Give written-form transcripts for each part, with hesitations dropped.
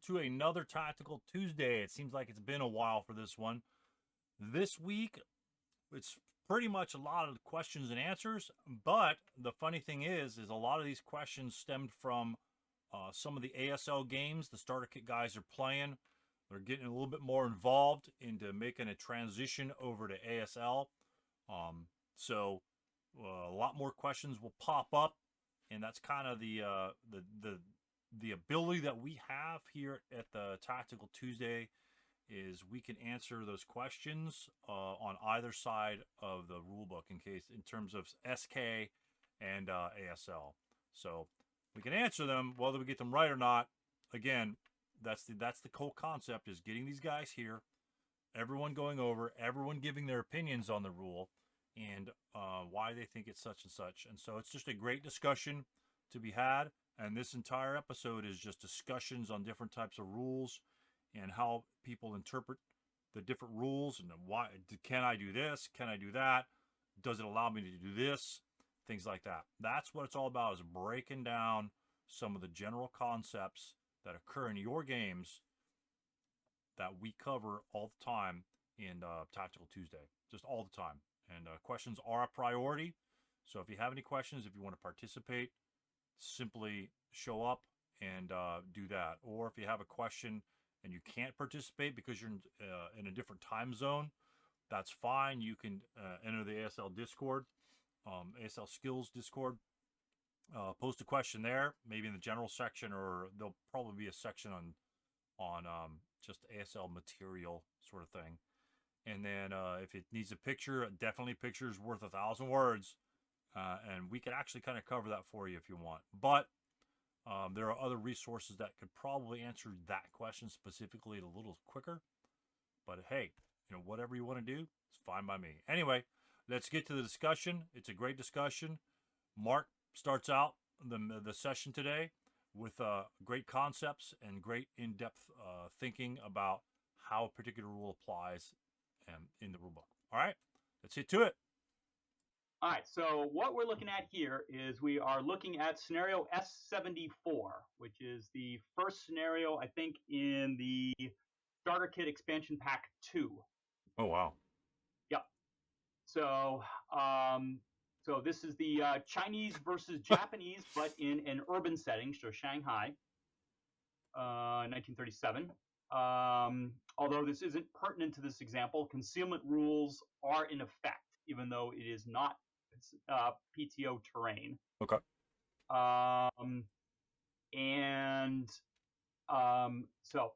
to another Tactical Tuesday. It seems like it's been a while for this one. This week, it's pretty much a lot of questions and answers, but the funny thing is a lot of these questions stemmed from some of the ASL games the starter kit guys are playing. They're getting a little bit more involved into making a transition over to ASL. So a lot more questions will pop up, and that's kind of the ability that we have here at the Tactical Tuesday is we can answer those questions on either side of the rulebook in terms of SK and ASL. So we can answer them whether we get them right or not. Again, that's the whole concept, is getting these guys here, everyone going over, everyone giving their opinions on the rule and why they think it's such and such. And so it's just a great discussion to be had. And this entire episode is just discussions on different types of rules and how people interpret the different rules and why can I do this? Can I do that? Does it allow me to do this? Things like that. That's what it's all about, is breaking down some of the general concepts that occur in your games that we cover all the time in Tactical Tuesday, just all the time. And questions are a priority. So if you have any questions, if you want to participate, simply show up and do that. Or if you have a question and you can't participate because you're in a different time zone, that's fine. You can enter the ASL Discord, ASL Skills Discord. Post a question there, maybe in the general section, or there'll probably be a section on just ASL material sort of thing. And then if it needs a picture, definitely picture's worth 1,000 words. And we can actually kind of cover that for you if you want. But there are other resources that could probably answer that question specifically a little quicker. But hey, whatever you want to do, it's fine by me. Anyway, let's get to the discussion. It's a great discussion. Mark starts out the session today with great concepts and great in-depth thinking about how a particular rule applies in the rulebook. All right, let's get to it. All right, so what we're looking at here is we are looking at scenario S74, which is the first scenario, I think, in the Starter Kit Expansion Pack 2. Oh, wow. Yep. So, so this is the Chinese versus Japanese, but in an urban setting, so Shanghai, 1937. Although this isn't pertinent to this example, concealment rules are in effect, even though it is not PTO terrain. Okay. So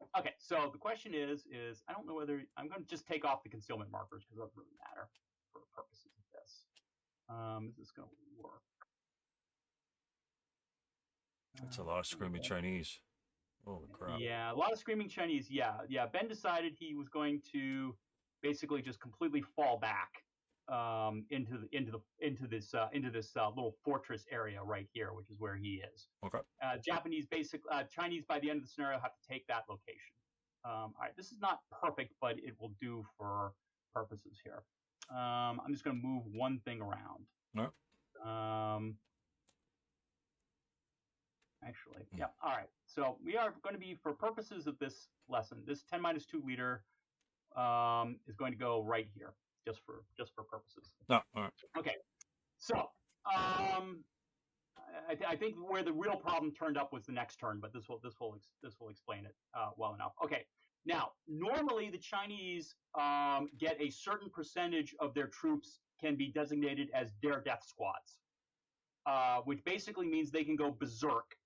the question is I don't know whether I'm going to just take off the concealment markers because it doesn't really matter for purposes of this. Is this going to work? That's a lot of screaming Chinese. Holy crap. Yeah, a lot of screaming Chinese. Yeah. Ben decided he was going to basically just completely fall back into this little fortress area right here, which is where he is. Okay. Chinese by the end of the scenario have to take that location. All right, this is not perfect, but it will do for purposes here. I'm just going to move one thing around. No. Actually, yeah. All right. So we are going to be, for purposes of this lesson, this 10-2 liter is going to go right here, just for purposes. No. All right. Okay. So I think where the real problem turned up was the next turn, but this will explain it well enough. Okay. Now, normally the Chinese get a certain percentage of their troops can be designated as dare death squads, which basically means they can go berserk.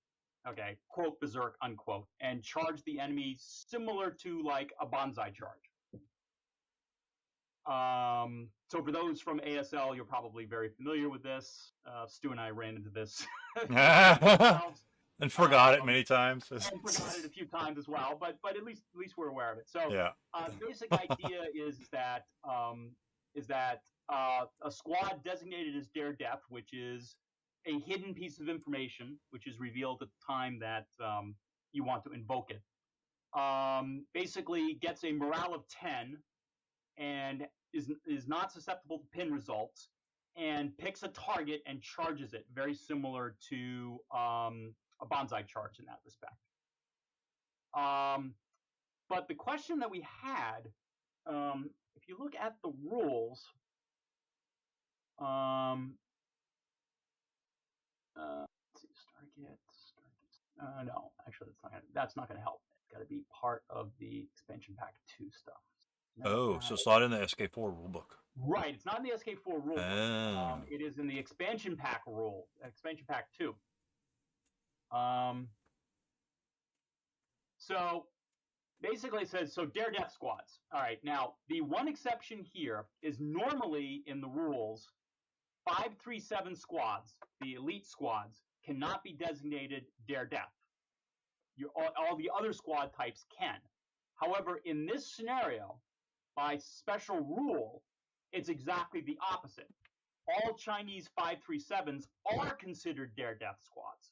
Okay, quote berserk, unquote, and charge the enemy similar to like a bonsai charge. So for those from ASL, you're probably very familiar with this. Stu and I ran into this and forgot it many times. And forgot it a few times as well, but at least we're aware of it. So yeah. Basic idea is that a squad designated as dare death, which is a hidden piece of information, which is revealed at the time that you want to invoke it, basically gets a morale of 10 and is not susceptible to pin results, and picks a target and charges it, very similar to a bonsai charge in that respect. But the question that we had, if you look at the rules, let's see, no, actually, that's not gonna help. It's got to be part of the expansion pack 2 stuff. Oh, so it's not in the SK4 rulebook. Right, it's not in the SK4 rulebook. Oh. It is in the expansion pack rule, expansion pack 2. So basically it says, so dare death squads. All right, now the one exception here is normally in the rules, 537 squads, the elite squads, cannot be designated dare death. All the other squad types can. However, in this scenario, by special rule, it's exactly the opposite. All Chinese 537s are considered dare death squads.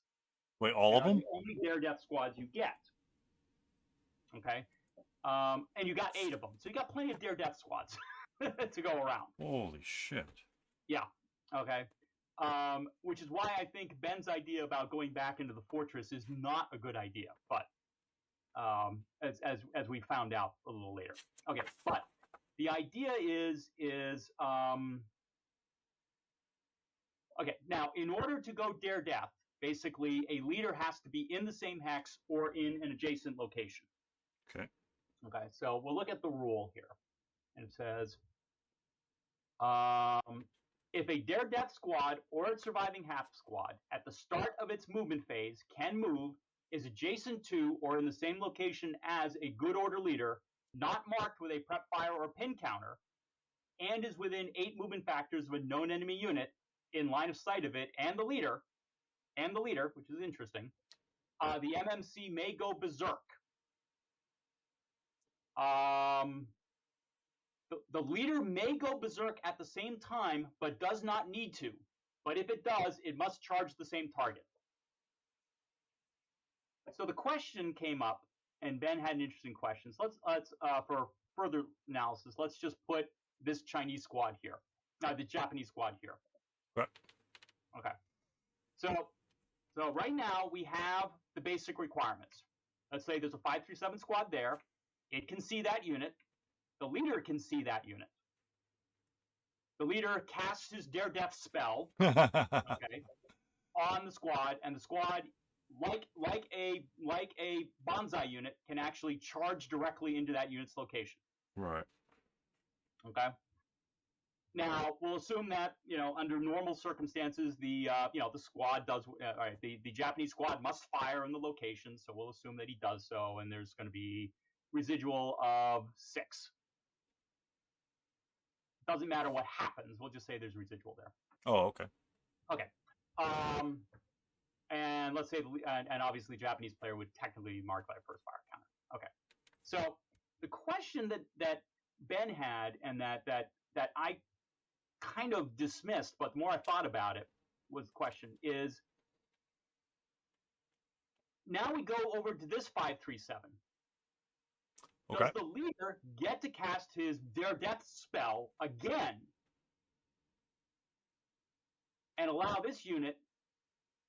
Wait, all of them? The only dare death squads you get. Okay, and you got 8 of them, so you got plenty of dare death squads to go around. Holy shit! Yeah. Okay. Which is why I think Ben's idea about going back into the fortress is not a good idea. But as we found out a little later. Okay. But the idea is okay. Now, in order to go dare death, basically a leader has to be in the same hex or in an adjacent location. Okay. Okay, so we'll look at the rule here. And it says, if a dare death squad or its surviving half squad at the start of its movement phase can move, is adjacent to or in the same location as a good order leader, not marked with a prep fire or pin counter, and is within 8 movement factors of a known enemy unit in line of sight of it and the leader, which is interesting, the MMC may go berserk. The leader may go berserk at the same time, but does not need to. But if it does, it must charge the same target. So the question came up, and Ben had an interesting question. So let's for further analysis, let's just put this Chinese squad here, the Japanese squad here. Right. Okay. So right now we have the basic requirements. Let's say there's a 537 squad there. It can see that unit. The leader can see that unit. The leader casts his dare death spell, okay, on the squad, and the squad, like a bonsai unit, can actually charge directly into that unit's location. Right. Okay. Now we'll assume that under normal circumstances, the squad does. All right, the Japanese squad must fire in the location, so we'll assume that he does so, and there's going to be residual of 6. Doesn't matter what happens. We'll just say there's residual there. Oh, okay. Okay. And let's say, and obviously Japanese player would technically be marked by a first fire counter. Okay. So the question that Ben had and that I kind of dismissed, but the more I thought about it, was the question is, now we go over to this 537. Okay. Does the leader get to cast his dare death spell again and allow this unit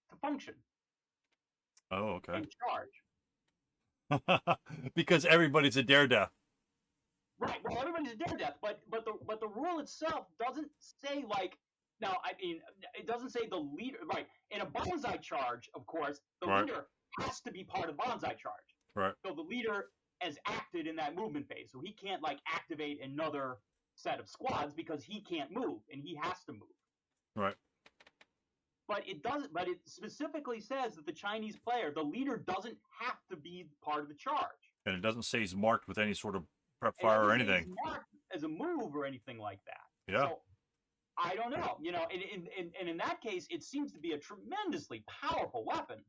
to function? Oh, okay. And charge. Because everybody's a dare death. Right. Well, everybody's a dare death, but the rule itself doesn't say it doesn't say the leader. Right. In a bonsai charge, of course, the leader has to be part of bonsai charge. Right. So the leader has acted in that movement phase, so he can't activate another set of squads because he can't move and he has to move. Right. But it doesn't. But it specifically says that the Chinese player, the leader, doesn't have to be part of the charge. And it doesn't say he's marked with any sort of prep fire or anything. He's marked as a move or anything like that. Yeah. So I don't know. And in that case, it seems to be a tremendously powerful weapon.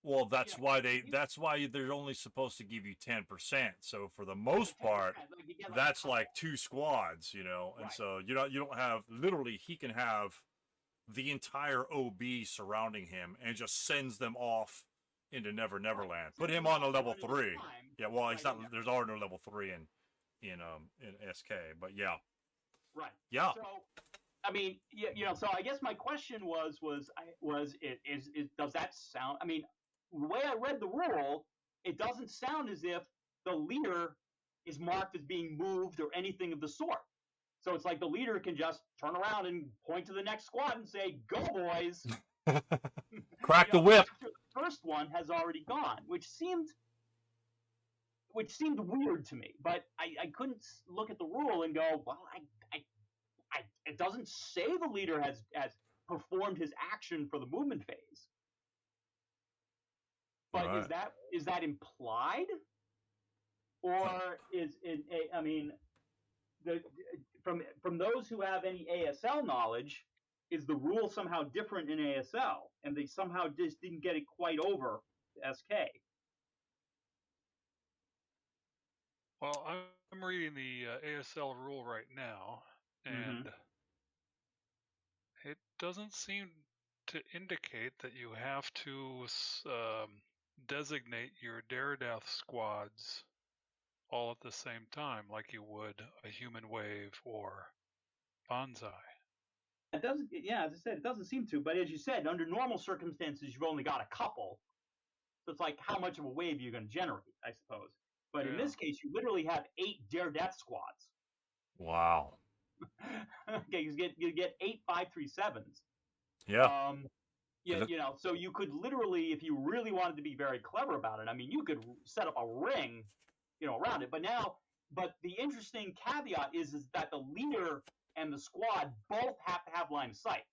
Well, that's why they're only supposed to give you 10%. So for the most part, that's like 2 squads, and so you don't have, literally he can have the entire OB surrounding him and just sends them off into Never Neverland. Put him on a level 3. Yeah, well, he's not. There's already no level 3 in SK, but yeah. Right. Yeah. So, I mean, so I guess my question was does that sound? I mean, the way I read the rule, it doesn't sound as if the leader is marked as being moved or anything of the sort. So it's like the leader can just turn around and point to the next squad and say, "Go, boys!" Crack the whip. After the first one has already gone, which seemed weird to me. But I couldn't look at the rule and go, well, it doesn't say the leader has performed his action for the movement phase. But Right. is that implied, or is it? I mean, from those who have any ASL knowledge, is the rule somehow different in ASL, and they somehow just didn't get it quite over SK? Well, I'm reading the ASL rule right now, and it doesn't seem to indicate that you have to designate your dare death squads all at the same time like you would a human wave or bonsai. It doesn't. Yeah, as I said, it doesn't seem to. But as you said, under normal circumstances, you've only got a couple. So it's like, how much of a wave are you going to generate, I suppose. But in this case, you literally have 8 dare death squads. Wow. Okay, you get 8 5.37s. Yeah. Yeah, so you could literally, if you really wanted to be very clever about it, I mean, you could set up a ring, around it. But the interesting caveat is that the leader and the squad both have to have line of sight,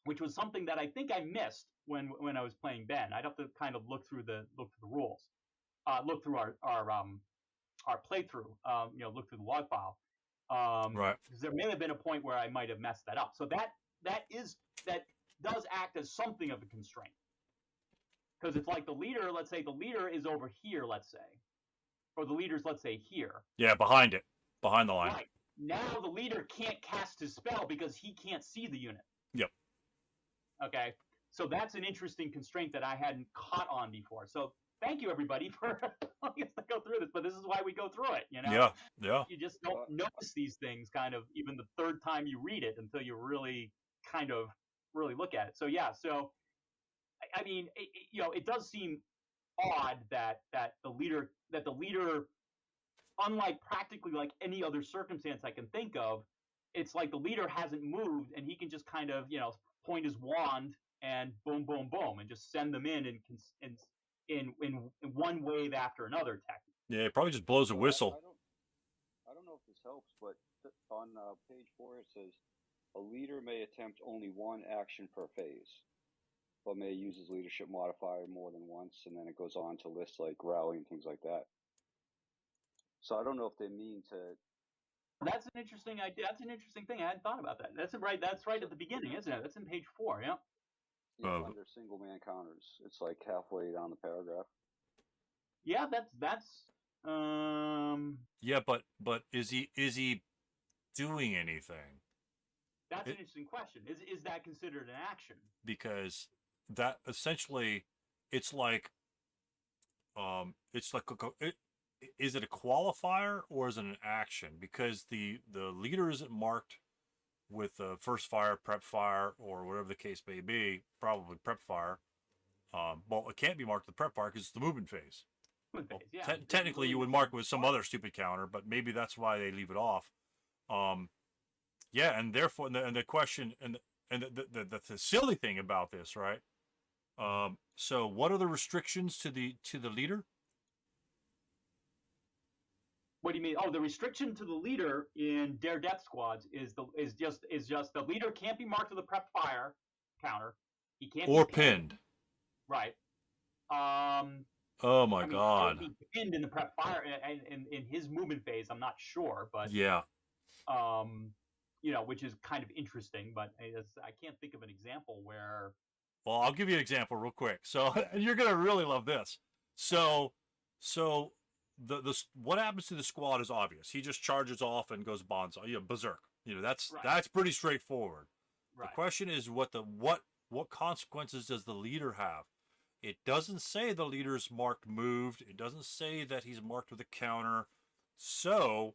which was something that I think I missed when I was playing Ben. I'd have to kind of look through the rules, look through our playthrough, look through the log file, Right. because there may have been a point where I might have messed that up. So that does act as something of a constraint, because it's like the leader. Let's say the leader is over here. Let's say, or the leader's, let's say, here. Yeah, behind the line. Right. Now the leader can't cast his spell because he can't see the unit. Yep. Okay. So that's an interesting constraint that I hadn't caught on before. So thank you, everybody, for allowing us to go through this. But this is why we go through it. Yeah. You just don't notice these things kind of even the third time you read it until you really kind of really look at it. So yeah. So I mean, it does seem odd that the leader, unlike practically like any other circumstance I can think of, it's like the leader hasn't moved and he can just kind of point his wand and boom, boom, boom, and just send them in one wave after another. Technically. Yeah, it probably just blows a whistle. I don't know if this helps, but on page 4 it says a leader may attempt only one action per phase, but may use his leadership modifier more than once, and then it goes on to list like rally and things like that. So I don't know if they mean to. That's an interesting idea. That's an interesting thing. I hadn't thought about that. That's right. That's right at the beginning, isn't it? That's in page 4. Yeah. Yeah, under single man counters, it's like halfway down the paragraph. Yeah, that's. Yeah, but is he doing anything? That's an interesting question. Is that considered an action? Because that essentially, it's like is it a qualifier or is it an action? Because the leader isn't marked with the first fire, prep fire, or whatever the case may be. Probably prep fire. Well, it can't be marked with prep fire because it's the movement phase. Yeah. Technically, you would mark it with some other stupid counter, but maybe that's why they leave it off. Yeah, and therefore, and the question, and the silly thing about this, right? So, what are the restrictions to the leader? What do you mean? Oh, the restriction to the leader in dare death squads is just the leader can't be marked with a prep fire counter. He can't or be pinned. Right. Oh my God. He can't be pinned in the prep fire in his movement phase. I'm not sure, but yeah. Which is kind of interesting, but I can't think of an example where. Well, I'll give you an example real quick. So you're gonna really love this. So the what happens to the squad is obvious. He just charges off and goes bonsai, berserk. That's pretty straightforward. Right. The question is what consequences does the leader have? It doesn't say the leader's marked moved. It doesn't say that he's marked with a counter. So,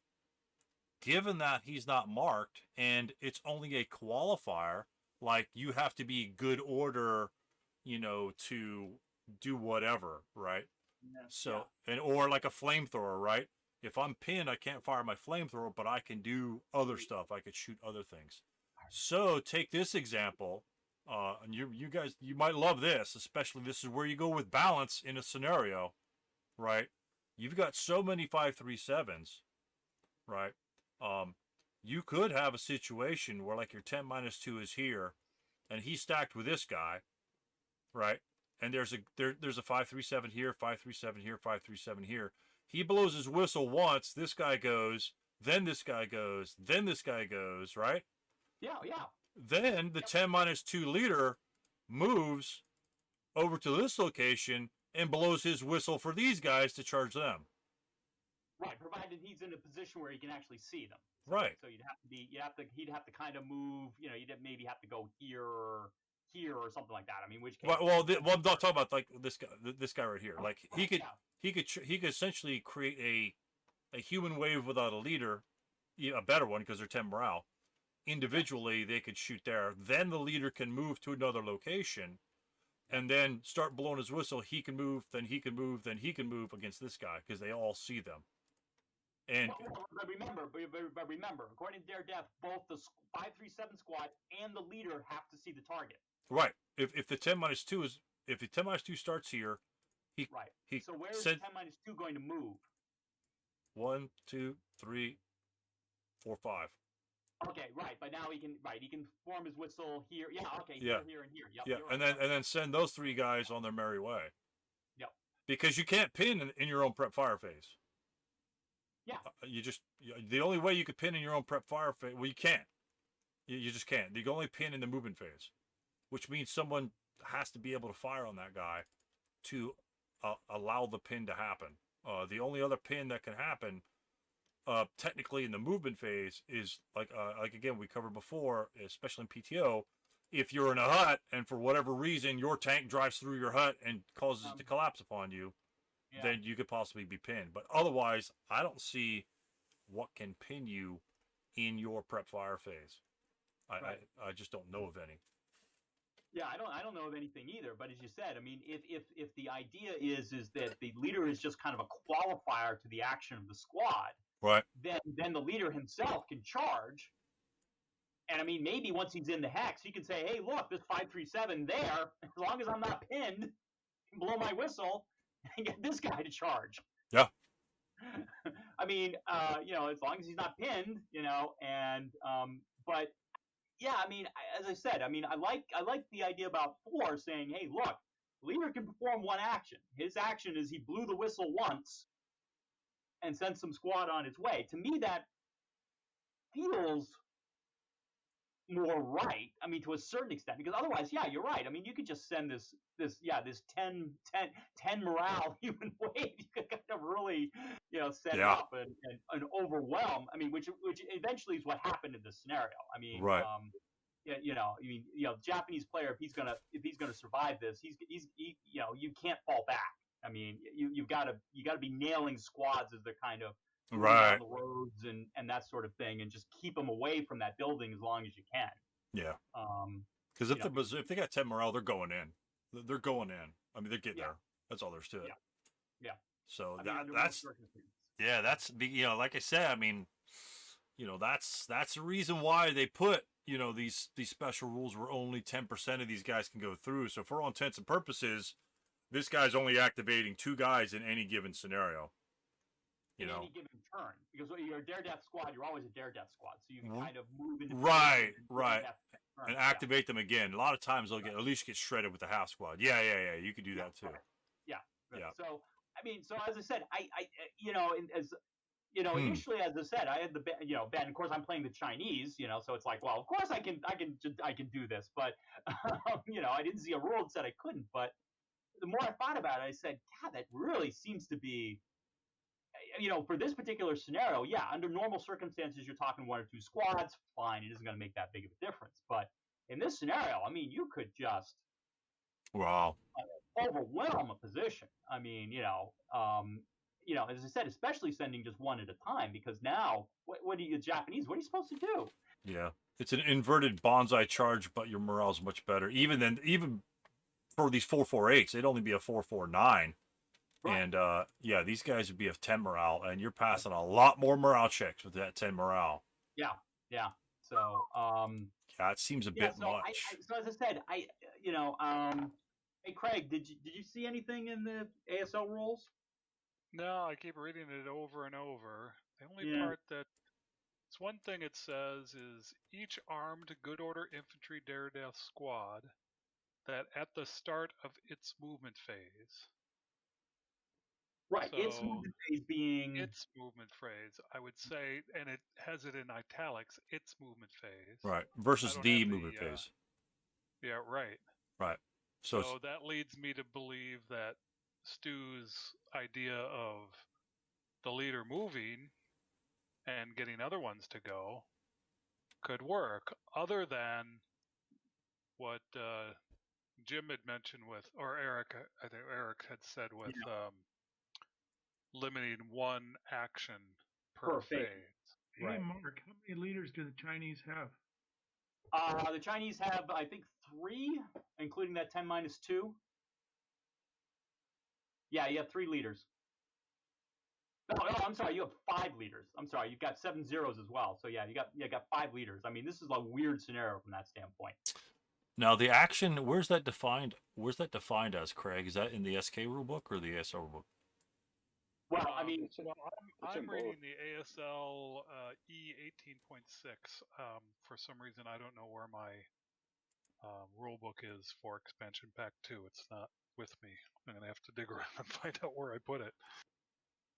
given that he's not marked and it's only a qualifier, like you have to be good order, to do whatever, right? So, and or like a flamethrower, right? If I'm pinned, I can't fire my flamethrower, but I can do other stuff. I could shoot other things. So take this example, and you guys, you might love this, especially this is where you go with balance in a scenario, right? You've got so many 5.37s, right? You could have a situation where like your 10-2 is here, and he's stacked with this guy, right? And there's a 5.37 here, 5.37 here, 5.37 here. He blows his whistle once. This guy goes. Then this guy goes. Then this guy goes. Right? Yeah. Then the 10-2 leader moves over to this location and blows his whistle for these guys to charge them. Right, provided he's in a position where he can actually see them. Right. So he'd have to kind of move. You'd maybe have to go here or something like that. I mean, which case? Well, I'm not talking about like this guy right here. Like he could essentially create a human wave without a leader, a better one because they're 10 morale. Individually, they could shoot there. Then the leader can move to another location, and then start blowing his whistle. He can move, then he can move, then he can move against this guy because they all see them. And but remember, according to Daredevil, both the 5.37 squad and the leader have to see the target. Right. If the 10-2 starts here, So where is the 10-2 going to move? 1, 2, 3, 4, 5. Okay, right. But now he can form his whistle here. Yeah. Okay. Yeah. Here and here. Yep, Yeah. Right. And then send those 3 guys on their merry way. Yep. Because you can't pin in your own prep fire phase. Yeah. The only way you could pin in your own prep fire phase, well, you can't. You just can't. You can only pin in the movement phase, which means someone has to be able to fire on that guy to allow the pin to happen. The only other pin that can happen, technically in the movement phase, is like again we covered before, especially in PTO. If you're in a hut and for whatever reason your tank drives through your hut and causes it to collapse upon you, then you could possibly be pinned. But otherwise, I don't see what can pin you in your prep fire phase. I just don't know of any. Yeah, I don't know of anything either. But as you said, I mean, if the idea is that the leader is just kind of a qualifier to the action of the squad, right? Then the leader himself can charge. And I mean, maybe once he's in the hex, he can say, "Hey, look, this 5.37 there. As long as I'm not pinned, can blow my whistle and get this guy to charge." Yeah. I mean, as long as he's not pinned, and but. Yeah, I mean, as I said, I mean, I like the idea about 4 saying, "Hey, look, leader can perform one action. His action is he blew the whistle once and sent some squad on its way." To me, that feels more right. I mean, to a certain extent, because otherwise, yeah, you're right. I mean, you could just send this 10 morale human wave. You could kind of really, set it up and overwhelm. I mean, which eventually is what happened in this scenario. I mean, right. Japanese player, if he's gonna survive this, you can't fall back. I mean, you gotta be nailing squads as they're kind of right on the roads and that sort of thing, and just keep them away from that building as long as you can. Yeah. Because if they got 10 morale, they're going in. They're going in. I mean, they're getting there. That's all there's to it. Yeah. So that's like I said. I mean, that's the reason why they put these special rules where only 10% of these guys can go through. So for all intents and purposes, this guy's only activating 2 guys in any given scenario. In any given turn, because when you're a dare death squad, you're always a dare death squad, so you can kind of move into right, and activate them again. A lot of times they'll at least get shredded with the half squad. Yeah, you could do that too. Yeah. So I mean, as I said, initially, as I said, I had the Ben. Of course, I'm playing the Chinese, so it's like, well, of course I can do this, but I didn't see a rule that said I couldn't. But the more I thought about it, I said, God, that really seems to be. For this particular scenario, yeah, under normal circumstances, you're talking 1 or 2 squads, fine, it isn't going to make that big of a difference. But in this scenario, I mean, you could just overwhelm a position. I mean, as I said, especially sending just 1 at a time, because now, what are you Japanese? What are you supposed to do? Yeah, it's an inverted bonsai charge, but your morale's much better. Even for these 4.48s, it'd only be a 4.49. Right. And yeah, these guys would be of 10 morale, and you're passing a lot more morale checks with that 10 morale. Yeah. So Yeah, it seems a yeah. bit So much. so as I said, hey Craig, did you see anything in the ASL rules? No, I keep reading it over and over. The only Yeah. part that it's one thing it says is each armed good order infantry dare death squad that at the start of its movement phase. Right. Its So movement phase being its movement phase, I would say, and it has it in italics, its movement phase. Right. I Versus don't the have movement phase. Yeah, right. Right. So, So that leads me to believe that Stu's idea of the leader moving and getting other ones to go could work, other than what Jim had mentioned with, or Eric, I think Eric had said with limiting one action per phase. Hey, Right. Mark, how many leaders do the Chinese have? The Chinese have, I think, 3, including that 10-2. Yeah, you have 3 leaders. No, I'm sorry, you have 5 leaders. I'm sorry, you've got 7 zeros as well. So yeah, you got 5 leaders. I mean, this is a weird scenario from that standpoint. now the action, where's that defined? Where's that defined as, Craig? Is that in the SK rulebook or the ASL rulebook? Well, I mean, I'm reading the ASL E18.6. For some reason, I don't know where my rulebook is for expansion pack 2. It's not with me. I'm going to have to dig around and find out where I put it.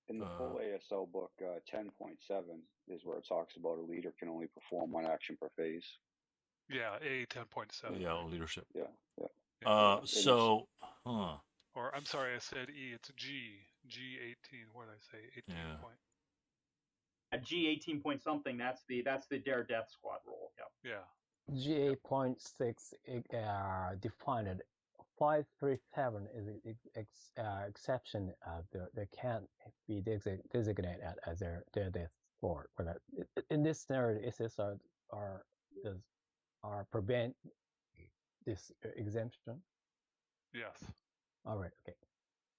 In the full ASL book, 10.7 is where it talks about a leader can only perform one action per phase. Yeah, A10.7. Yeah, leadership. Yeah. So, huh. Or I'm sorry, I said E. It's G18. What did I say? 18 Yeah. point. at G18 point something, that's the dare death squad rule. Yeah. Yeah. GA.6 defined 537 is exception. They can't be designated as their death squad. In this scenario, SSR are prevent this exemption. Yes. All right. Okay.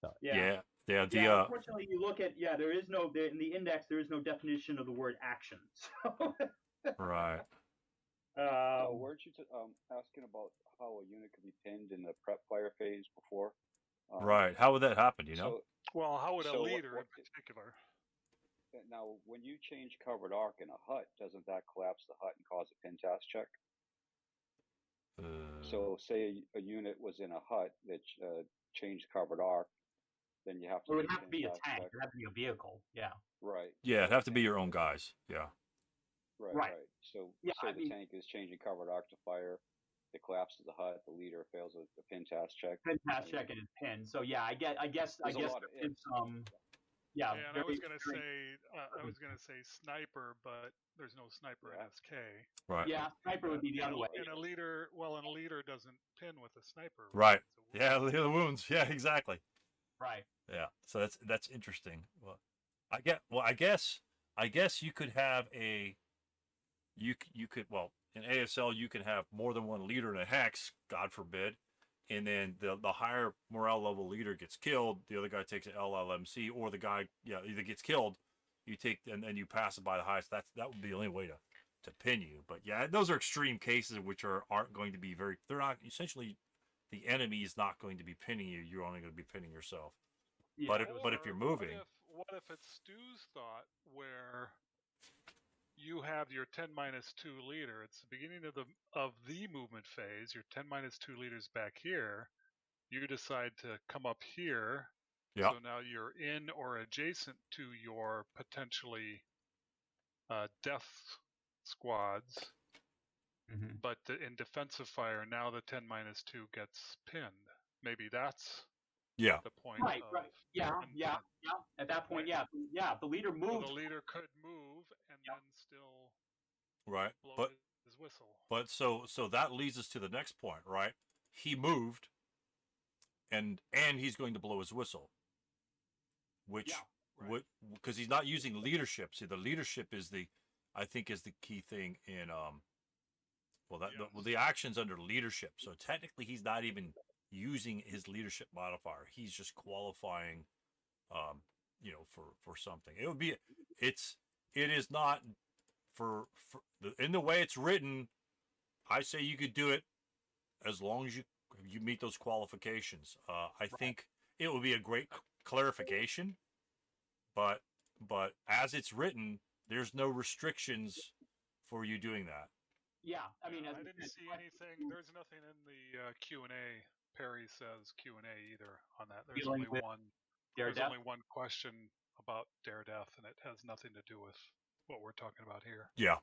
So Yeah. Unfortunately, you look at there is no in the index. There is no definition of the word action. So. Right. Weren't you asking about how a unit could be pinned in the prep fire phase before? Right. How would that happen? You know? Well, how would a so leader what- in particular? Now, when you change covered arc in a hut, doesn't that collapse the hut and cause a pin task check? So, say a unit was in a hut that changed covered arc, then you have to. It would do have to be a task tank. check. It would have to be a vehicle. Yeah. Right. Yeah, it'd have to be your own guys. Yeah. Right. So, Yeah, say the tank is changing covered arc to fire, it collapses the hut, the leader fails a pin task check. Pin task check and it's pinned. So yeah, I guess There's a lot of there is ifs. yeah. And I was gonna say sniper, but there's no sniper in SK. Right. Yeah, sniper would be the other way. And a leader doesn't pin with a sniper. Right. It's a Yeah, the wounds. Yeah, exactly. Right. Yeah. So that's interesting. Well, I guess you could have you could in ASL you can have more than one leader in a hex, God forbid, and then the higher morale level leader gets killed, the other guy takes an LLMC, or the guy either gets killed, you take and then you pass it by the highest. That would be the only way to pin you. But yeah, those are extreme cases which aren't going to be they're not essentially, the enemy is not going to be pinning you. You're only going to be pinning yourself. Yeah. But if you're moving, what if it's Stu's thought where you have your 10-2 leader? It's the beginning of the movement phase. Your 10-2 leaders back here. You decide to come up here. Yeah. So now you're in or adjacent to your potentially death squads. Mm-hmm. But in defensive fire, now the 10-2 gets pinned. Maybe that's the point. Right. Yeah. At that point, right. the leader moved. So the leader could move and then still blow his whistle. But so that leads us to the next point, right? He moved, and he's going to blow his whistle, which because he's not using leadership. See, the leadership is the key thing in the action's under leadership. So technically, he's not even using his leadership modifier. He's just qualifying for something. It would be, it is not in the way it's written. I say you could do it as long as you meet those qualifications. I think it would be a great clarification, but as it's written, there's no restrictions for you doing that. Yeah, I mean, I didn't see anything. There's nothing in the Q&A. Perry says Q&A either on that. There's Dealing only with one. Dare There's Death? only one question about Dare Death, and it has nothing to do with what we're talking about here. Yeah.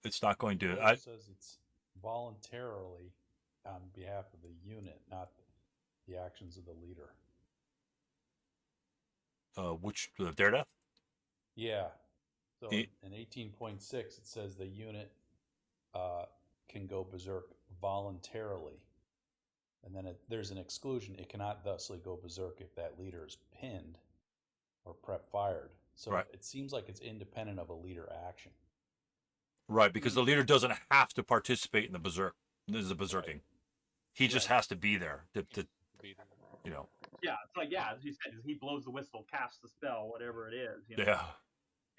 It's not going to. It says it's voluntarily on behalf of the unit, not the actions of the leader. Which Dare Death? Yeah. So in 18.6, it says the unit can go berserk voluntarily. And then there's an exclusion. It cannot thusly go berserk if that leader is pinned or prep fired. So it seems like it's independent of a leader action. Right, because the leader doesn't have to participate in the berserk. This is a berserking. Right. He just has to be there to Yeah, it's like, as you said, he blows the whistle, casts the spell, whatever it is. Yeah.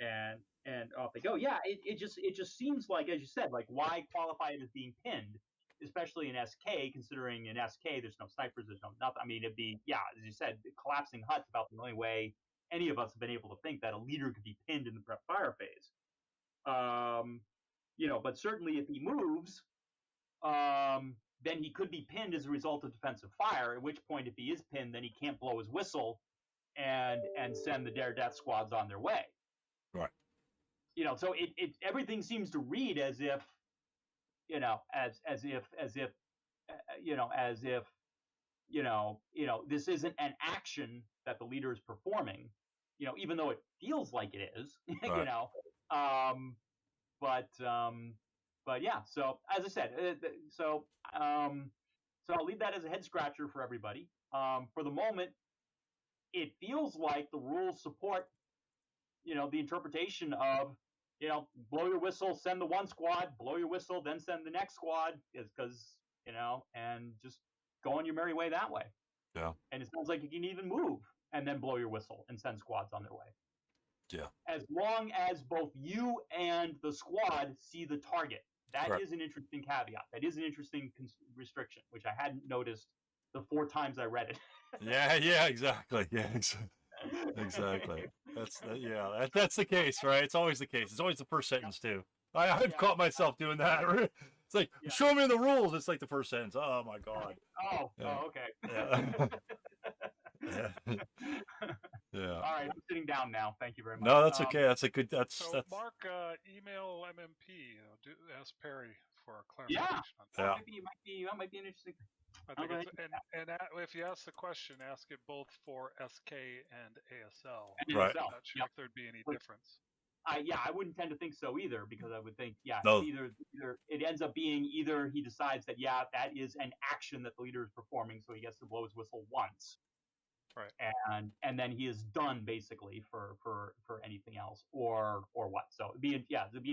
And off they go. Yeah, it just seems like, as you said, like, why qualify it as being pinned, especially in SK, considering in SK there's no snipers, there's no nothing. I mean, it'd be, as you said, collapsing hut's about the only way any of us have been able to think that a leader could be pinned in the prep fire phase. But certainly if he moves, then he could be pinned as a result of defensive fire, at which point if he is pinned, then he can't blow his whistle and send the Dare Death squads on their way. Right. So it everything seems to read as if, this isn't an action that the leader is performing, even though it feels like it is, Right. But yeah, so as I said, so I'll leave that as a head scratcher for everybody. For the moment, it feels like the rules support, the interpretation of, blow your whistle, send the one squad, blow your whistle, then send the next squad, because, and just go on your merry way that way. Yeah. And it sounds like you can even move and then blow your whistle and send squads on their way. Yeah. As long as both you and the squad see the target. That Correct. is an interesting caveat. That is an interesting restriction, which I hadn't noticed the 4 times I read it. Yeah, exactly. Yeah, exactly. That's the case, right? It's always the case. It's always the first sentence too. I've caught myself doing that. It's like, show me the rules. It's like the first sentence. Oh my god. Okay. Yeah. Yeah. All right, I'm sitting down now. Thank you very much. No, that's okay. That's a good. That's Mark, email MMP. Ask Perry for clarification. On that. That might be an interesting thing. I think and if you ask the question, ask it both for SK and ASL. Right. I'm not sure if there'd be any difference. I wouldn't tend to think so either, because I would think, No. either it ends up being either he decides that that is an action that the leader is performing, so he gets to blow his whistle once, right, and then he is done basically for anything else, or what. So it'd be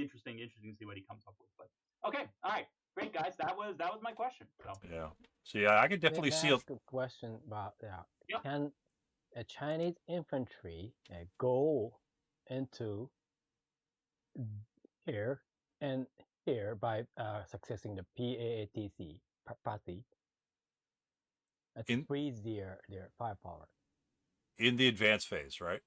interesting to see what he comes up with. But okay, all right, great guys, that was my question. So I could definitely see a question about can a Chinese infantry go into here and here by successing the PAATC party to freeze their firepower in the advanced phase, right?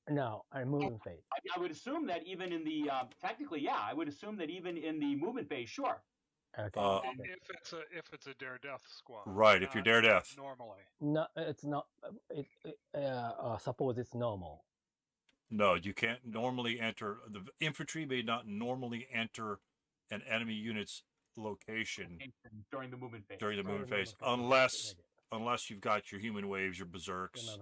No, a movement phase. I would assume that even in the technically, I would assume that even in the movement phase, sure. Okay. If it's a Dare Death squad, right? If you're Dare Death, normally. No, it's not. Suppose it's normal. No, you can't normally enter. The infantry may not normally enter an enemy unit's location during the movement phase. Unless you've got your human waves, your berserks.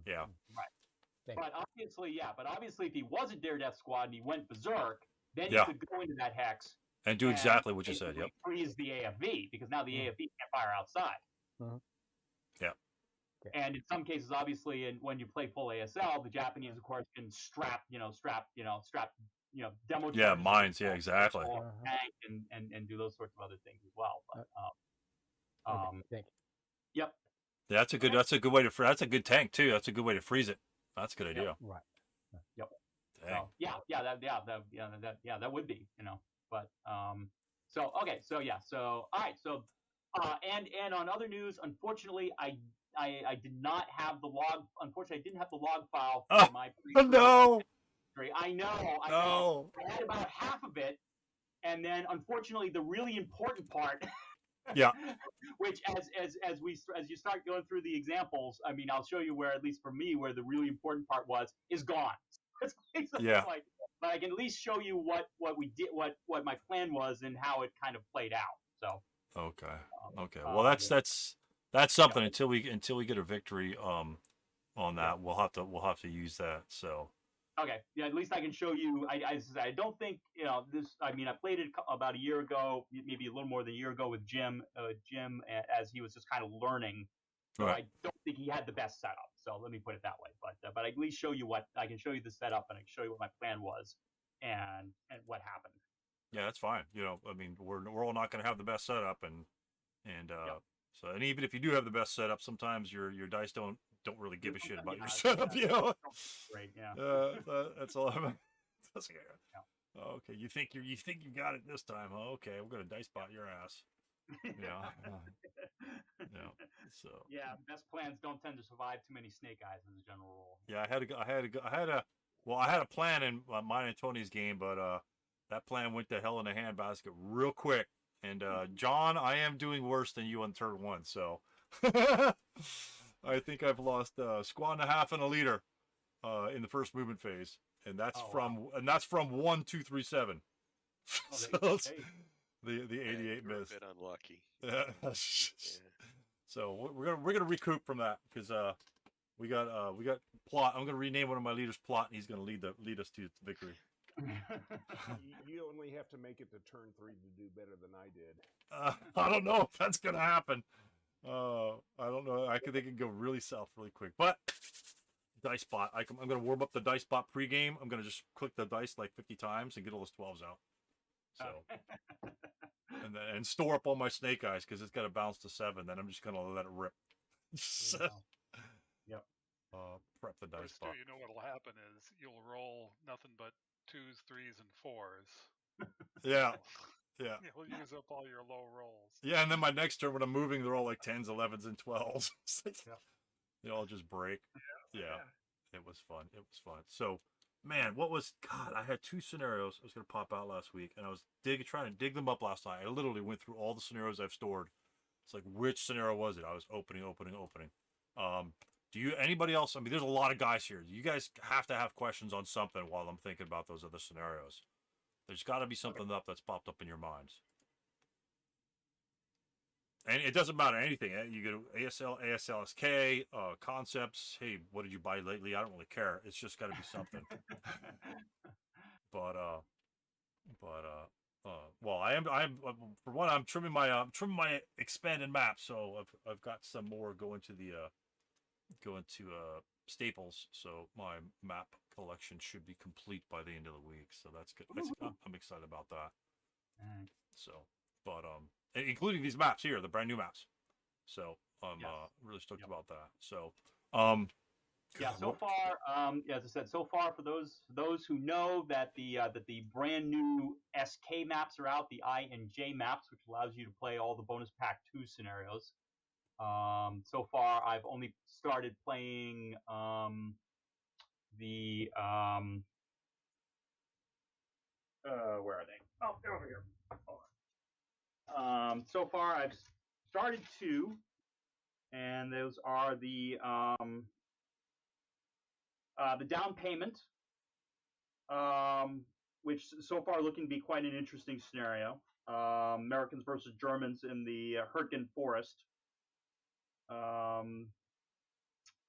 Yeah. Right. But obviously, if he was a Dare Death squad and he went berserk, then he could go into that hex and do exactly what you said. Yep. Freeze the AFV, because now the AFV can't fire outside. Yeah. And in some cases, obviously, and when you play full ASL, the Japanese, of course, can strap demo. Yeah, mines. Yeah, exactly. Tank and do those sorts of other things as well. But, Thank you. Yep. That's a good way to that's a good tank too. That's a good way to freeze it. That's a good idea. Right. Yep. Dang. So, that would be, but so okay, so yeah, so all right, so and on other news, unfortunately, I did not have the log. Unfortunately, I didn't have the log file for my No. history. I know. No. I had about half of it, and then unfortunately, the really important part. Yeah. Which as you start going through the examples, I mean, I'll show you where, at least for me, where the really important part is gone. Yeah. Like, but I can at least show you what we did, what my plan was, and how it kind of played out. So. Okay. Okay. Well, that's something until we get a victory on that. We'll have to use that. So. Okay. Yeah. At least I can show you. I don't think this. I mean, I played it about a year ago, maybe a little more than a year ago with Jim. Jim, as he was just kind of learning. So Right. I don't think he had the best setup. So let me put it that way. But I at least show you what I can show you the setup, and I can show you what my plan was, and what happened. Yeah, that's fine. I mean, we're all not going to have the best setup, and so, and even if you do have the best setup, sometimes your dice don't really give a shit about your setup. Right. Yeah. That's all. Okay, you think you got it this time? Huh? Okay, we're gonna dice bot your ass. Yeah. So. Yeah, best plans don't tend to survive too many snake eyes as a general rule. Yeah, I had a plan in mine and Tony's game, but that plan went to hell in a handbasket real quick. And John, I am doing worse than you on turn one, so I think I've lost squad and a half and a leader in the first movement phase, and that's from 1, 2, 3, 7. So it's the 88 miss. A bit unlucky. Yeah. So we're gonna recoup from that because we got plot. I'm gonna rename one of my leaders plot, and he's gonna lead us to victory. You only have to make it to turn 3 to do better than I did. I don't know if that's gonna happen. I don't know. I think it can go really south really quick. But dice bot, I'm gonna warm up the dice bot pregame. I'm gonna just click the dice like 50 times and get all those 12s out. So and store up all my snake eyes because it's got to bounce to 7. Then I'm just gonna let it rip. So, yep. Prep the dice bot. You know what'll happen is you'll roll nothing but 2s, 3s, and 4s. Yeah. Yeah. You'll use up all your low rolls. Yeah, and then my next turn when I'm moving, they're all like 10s, 11s, and 12s. They all just break. Yeah. It was fun. So, man, I had 2 scenarios I was going to pop out last week, and I was trying to dig them up last night. I literally went through all the scenarios I've stored. It's like, which scenario was it? I was opening. Anybody else? I mean, there's a lot of guys here. You guys have to have questions on something while I'm thinking about those other scenarios. There's got to be something that's popped up in your minds. And it doesn't matter anything. You go to ASL SK, concepts. Hey, what did you buy lately? I don't really care. It's just got to be something. Well, I'm for one, I'm trimming my expanded map, so I've got some more going to Staples, so my map collection should be complete by the end of the week. So that's good. I'm excited about that. So, but including these maps here, the brand new maps. So I'm really stoked about that. So yeah, so far, as I said, so far for those who know that the brand new SK maps are out, the I and J maps, which allows you to play all the bonus pack 2 scenarios. So far, I've only started playing where are they? Oh, they're over here. Hold on. So far, I've started 2, and those are the down payment, which so far looking to be quite an interesting scenario. Americans versus Germans in the Hurtgen Forest.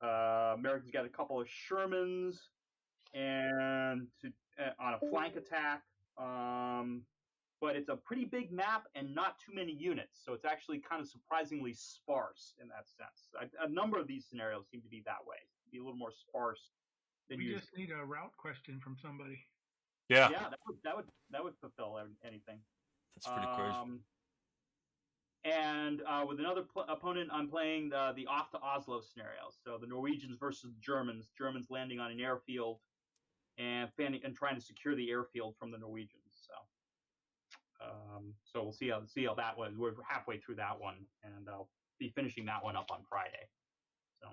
Americans got a couple of Shermans and on a flank attack. But it's a pretty big map and not too many units, so it's actually kind of surprisingly sparse in that sense. A number of these scenarios seem to be that way, be a little more sparse. We just need a route question from somebody. Yeah. Yeah, that would fulfill anything. That's pretty crazy. And with another opponent, I'm playing the off to Oslo scenario. So the Norwegians versus the Germans. Germans landing on an airfield and trying to secure the airfield from the Norwegians. So we'll see how that was. We're halfway through that one, and I'll be finishing that one up on Friday. So.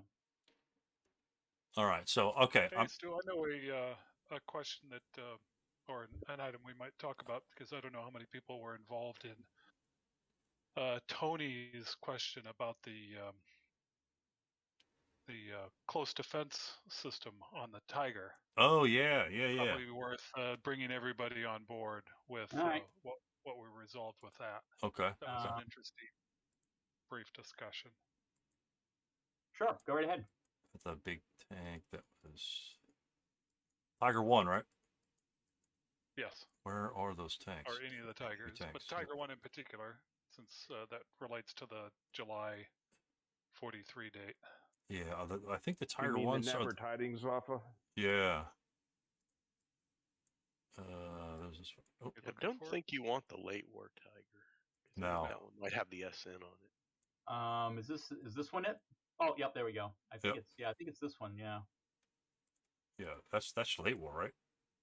All right. So okay. Hey, Stu, I know a question that or an item we might talk about, because I don't know how many people were involved in Tony's question about the close defense system on the Tiger. Oh yeah. Probably worth bringing everybody on board with right. what we resolved with that. Okay. That was an interesting brief discussion. Sure, go right ahead. That's a big tank. That was Tiger 1, right? Yes. Where are those tanks? Or any of the Tigers, tanks, but Tiger 1 in particular, since that relates to the July 43 date. Yeah, I think the You Tiger mean ones the are. Nevertitingswaffe? Yeah. There's this one. I don't think you want the late war Tiger. No. That one might have the SN on it. Is this one it? Oh, yep, there we go. I think it's this one. Yeah. Yeah, that's late war, right?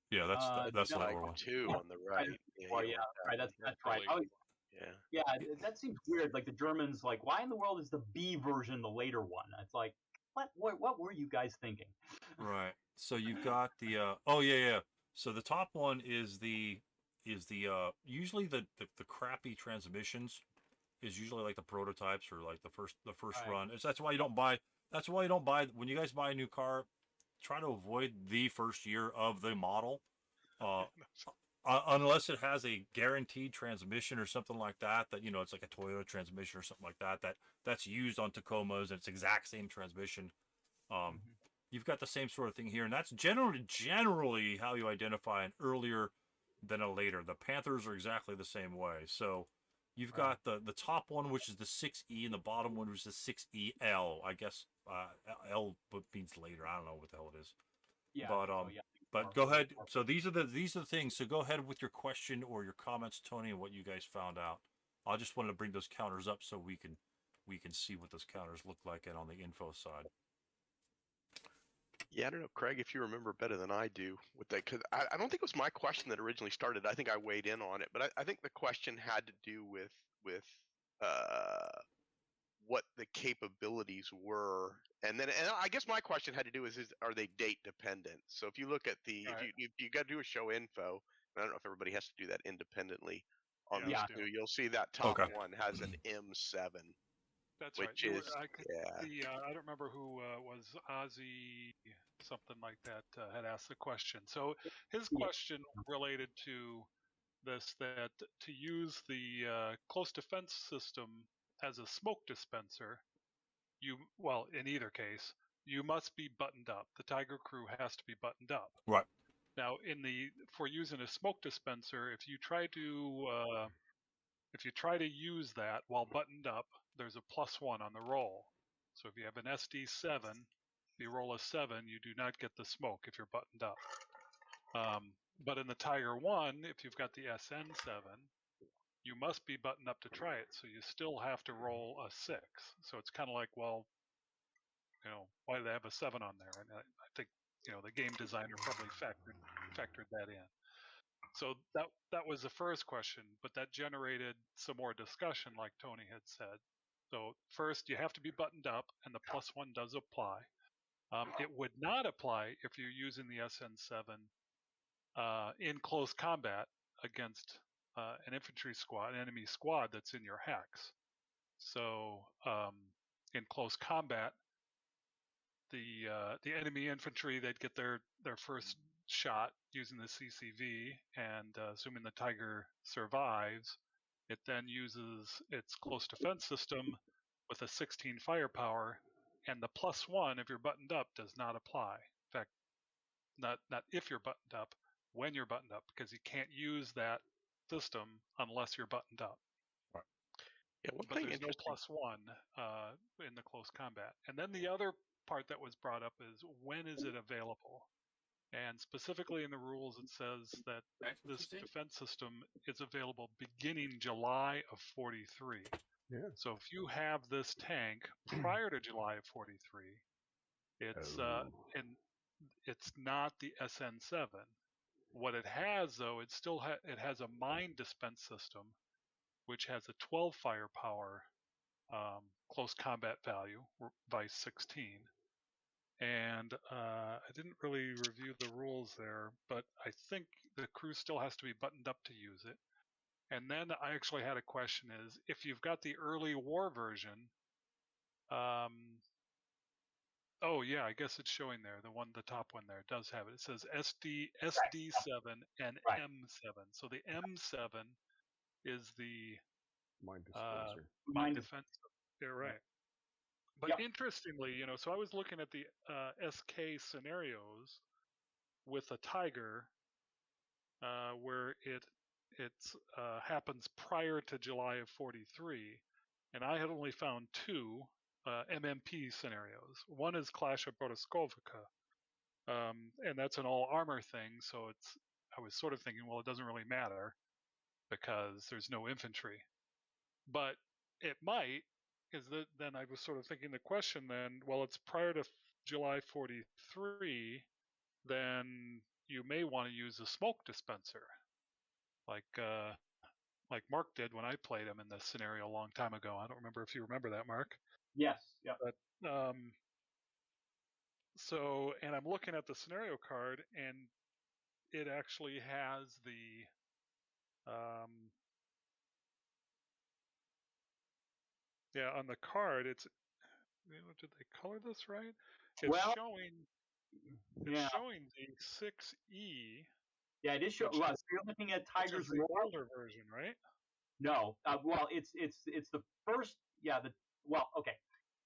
Yeah, that's no, late Tiger war one. 2 on the right. Well, yeah, right. That's right. Yeah, that seems weird. Like the Germans, like, why in the world is the B version the later one? It's like, what were you guys thinking? Right. So you've got the oh yeah. So the top one is the usually the crappy transmissions is usually like the prototypes or like the first Right. run. That's why you don't buy when you guys buy a new car, try to avoid the first year of the model. Unless it has a guaranteed transmission or something like that, it's like a Toyota transmission or something like that's used on Tacomas and it's exact same transmission. You've got the same sort of thing here, and that's generally how you identify an earlier than a later. The Panthers are exactly the same way. So you've got the top one, which is the 6E, and the bottom one, which is the 6EL. I guess L means later. I don't know what the hell it is. Yeah. But go ahead. So these are the things. So go ahead with your question or your comments, Tony, and what you guys found out. I just wanted to bring those counters up so we can see what those counters look like and on the info side. Yeah, I don't know, Craig, if you remember better than I do with that, because I don't think it was my question that originally started. I think I weighed in on it, but I think the question had to do with what the capabilities were, and I guess my question had to do is are they date dependent? So if you look at if you got to do a show info, and I don't know if everybody has to do that independently on these two, you'll see that top one has an M7. That's which right. Is, I don't remember who was Ozzy something like that had asked the question. So his question related to this, that to use the close defense system as a smoke dispenser, in either case, you must be buttoned up. The Tiger crew has to be buttoned up. Right. Now, for using a smoke dispenser, if you try to use that while buttoned up, there's a +1 on the roll. So if you have an SD7, if you roll a 7, you do not get the smoke if you're buttoned up. But in the Tiger 1, if you've got the SN7, you must be buttoned up to try it. So you still have to roll a 6. So it's kind of like, well, why do they have a 7 on there? And I think, the game designer probably factored that in. So that was the first question, but that generated some more discussion, like Tony had said. So first, you have to be buttoned up, and the +1 does apply. It would not apply if you're using the SN7 in close combat against an infantry squad, an enemy squad that's in your hex. So in close combat, the enemy infantry, they'd get their first shot using the CCV, and assuming the Tiger survives, it then uses its close defense system with a 16 firepower, and the +1, if you're buttoned up, does not apply. In fact, not if you're buttoned up, when you're buttoned up, because you can't use that system unless you're buttoned up. Right. Yeah, but there's no +1 in the close combat. And then the other part that was brought up is, when is it available? And specifically in the rules, it says that this defense system is available beginning July of 43. Yeah. So if you have this tank prior to July of 43, it's and it's not the SN7. What it has, though, it has a mine dispense system, which has a 12 firepower close combat value, Vice 16. And I didn't really review the rules there, but I think the crew still has to be buttoned up to use it. And then I actually had a question: is if you've got the early war version, oh yeah, I guess it's showing there. The top one there does have it. It says SD7 and Right. M7. So the M7 is the Mine dispenser. mine defense. They're right. But Yep. interestingly, so I was looking at the SK scenarios with a Tiger, where it happens prior to July of 43, and I had only found two MMP scenarios. One is Clash of Boriskovka, and that's an all armor thing. So I was sort of thinking, well, it doesn't really matter because there's no infantry, but it might. Then I was sort of thinking the question then, well, it's prior to July 43, then you may want to use a smoke dispenser, like Mark did when I played him in this scenario a long time ago. I don't remember if you remember that, Mark. Yes. Yep. But so, and I'm looking at the scenario card, and it actually has the on the card. Did they color this right? It's showing the 6E. Yeah, it is showing. Well, so you're looking at Tiger's the Roar. older version, right? No. Well, it's the first. Yeah. Well, okay.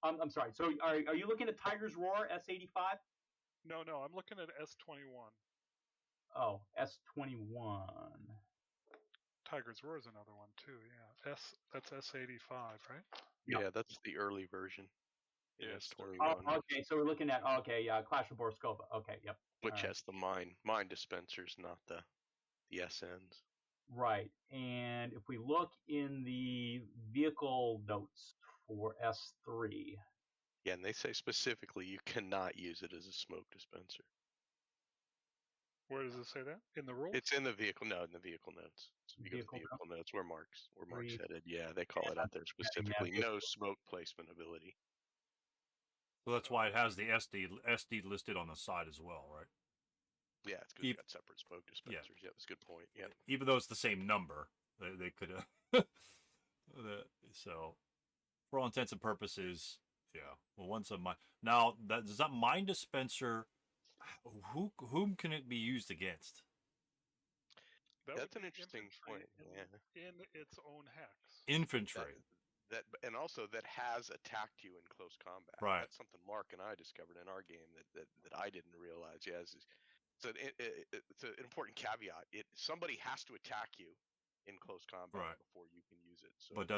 I'm sorry. So are you looking at Tiger's Roar S85? No, I'm looking at S21. Oh, S21. Tiger's Roar is another one too. Yeah, that's S85, right? Yeah, that's the early version. Yeah, S21. Oh, okay, so we're looking at Clash of Boriskovka. Okay, yep. Which has the mine dispensers, not the SNs. Right, and if we look in the vehicle notes for S3. Yeah, and they say specifically you cannot use it as a smoke dispenser. Where does it say that? In the rules? It's in the vehicle. No, in the vehicle notes. You go to the vehicle notes where Mark's headed. Yeah, they call it out there specifically. No smoke placement ability. So that's why it has the SD listed on the side as well, right? Yeah, it's because you got separate smoke dispensers. Yeah, that's a good point. Yeah. Even though it's the same number, they could have. So, for all intents and purposes, yeah. Well, once a mine. Now, does that mine dispenser? Whom can it be used against? That's an interesting point. In its own hex. Infantry. That and also that has attacked you in close combat. Right. That's something Mark and I discovered in our game that I didn't realize. Yeah, it's an important caveat. Somebody has to attack you in close combat before you can use it. So if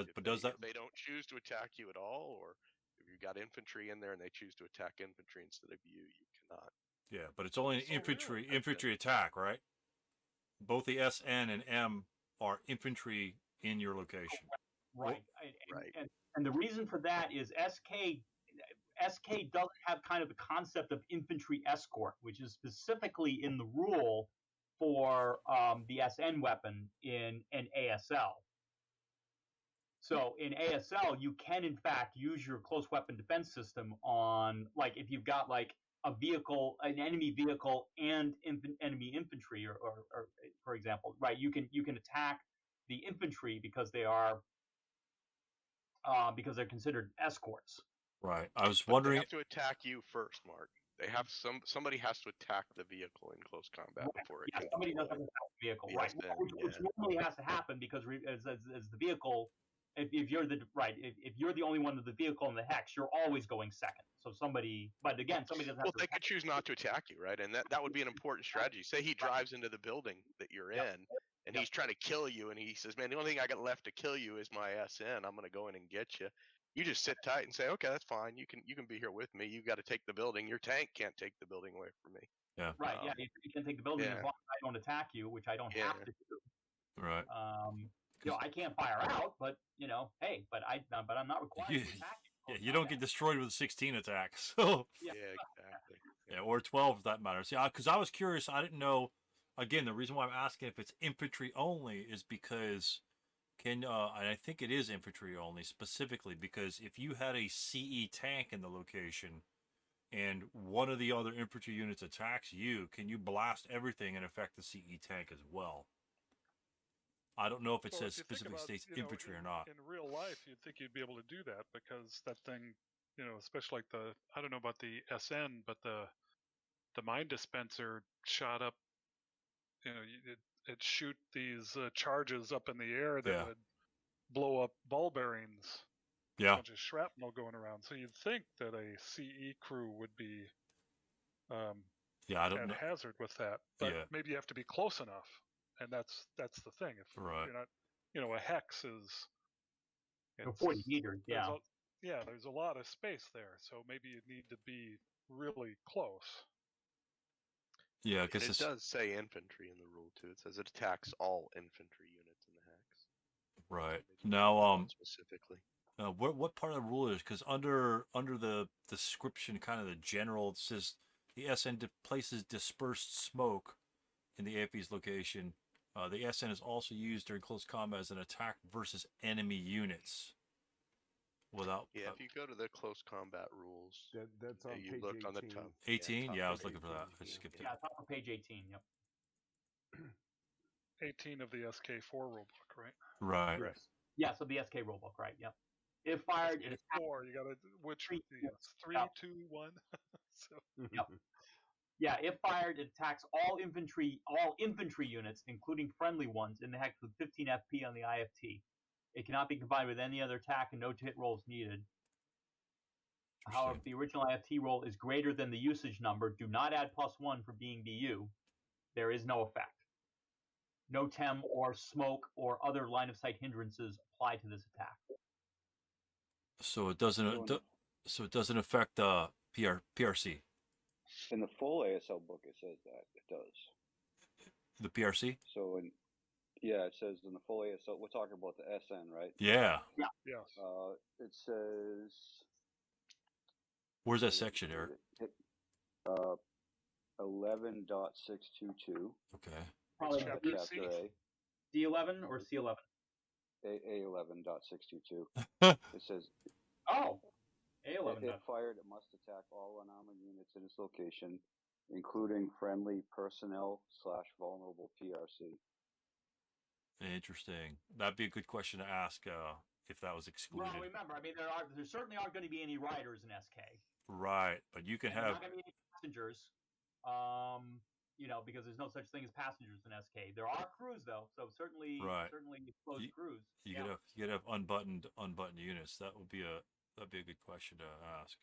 they don't choose to attack you at all, or if you've got infantry in there and they choose to attack infantry instead of you cannot. Yeah, but it's only an infantry attack, right? Both the SN and M are infantry in your location. Right. And the reason for that is SK doesn't have kind of the concept of infantry escort, which is specifically in the rule for the SN weapon in an ASL. So in ASL, you can in fact use your close weapon defense system on, like, if you've got like a vehicle, an enemy vehicle, and enemy infantry, or for example, right? You can attack the infantry because they are because they're considered escorts. Right. I was wondering. They have to attack you first, Mark. They have somebody has to attack the vehicle in close combat before it can. Somebody does have to attack the vehicle, right? Which normally has to happen because as the vehicle, if you're the only one with the vehicle in the hex, you're always going second. So somebody doesn't have to. Well, they could choose not to attack you, right? And that would be an important strategy. Say he drives into the building that you're in, and he's trying to kill you, and he says, "Man, the only thing I got left to kill you is my SN. I'm going to go in and get you." You just sit tight and say, "Okay, that's fine. You can be here with me. You got to take the building. Your tank can't take the building away from me." Yeah. Right. You can take the building as long as I don't attack you, which I don't have to do. Right. I can't fire out, but hey, but I'm not required to attack you. Yeah, you don't get destroyed with a 16 attack. So Yeah, exactly. yeah, or 12 if that matters. Yeah, because I was curious. I didn't know. Again, the reason why I'm asking if it's infantry only is because and I think it is infantry only specifically because if you had a CE tank in the location and one of the other infantry units attacks you, can you blast everything and affect the CE tank as well? I don't know if it says specific states infantry or not. In real life, you'd think you'd be able to do that because that thing, especially like I don't know about the SN, but the mine dispenser shot up, it shoot these charges up in the air that would blow up ball bearings. Yeah. A bunch of shrapnel going around. So you'd think that a CE crew would be I don't at know. hazard with that, but maybe you have to be close enough, and that's the thing. If you're not, a hex is 40 meters. Yeah. There's a lot of space there, so maybe you need to be really close. Yeah, because it does say infantry in the rule too. It says it attacks all infantry units in the hex. Right now, specifically. What part of the rule is? Because under the description, kind of the general, it says the SN places dispersed smoke in the AFE's location. The SN is also used during close combat as an attack versus enemy units. Without if you go to the close combat rules, that's on you page look 18. on the top. 18? Yeah, I was looking for that. I skipped it. Yeah, top of page 18. Yep. 18 of the SK4 rulebook, right? Right. Yes. Yeah, so the SK rulebook, right? Yep. If fired, it attacks. 4. You got to which? 3, 2, 1. Yep. Yeah, if fired, it attacks all infantry units, including friendly ones, in the hex with 15 FP on the IFT. It cannot be combined with any other attack, and no hit rolls needed. However, if the original IFT roll is greater than the usage number, do not add +1 for being BU. There is no effect. No TEM or smoke or other line of sight hindrances apply to this attack. So it doesn't. So it doesn't affect PRC. In the full ASL book, it says that it does. The PRC. So it says in the full ASL. We're talking about the SN, right? Yeah. Yeah. Yes. It says. Where's that section, Eric? 11.622. Okay. Probably chapter A. D11 or C11? A11.622. It says. Oh. A11. If fired, it must attack all unarmored units in its location, including friendly personnel / vulnerable PRC. Interesting. That'd be a good question to ask if that was excluded. Well, remember, I mean, there certainly aren't going to be any riders in SK. Right, but you can have. There aren't going to be any passengers. Because there's no such thing as passengers in SK. There are crews though, so certainly closed crews. You could have unbuttoned units. That'd be a good question to ask.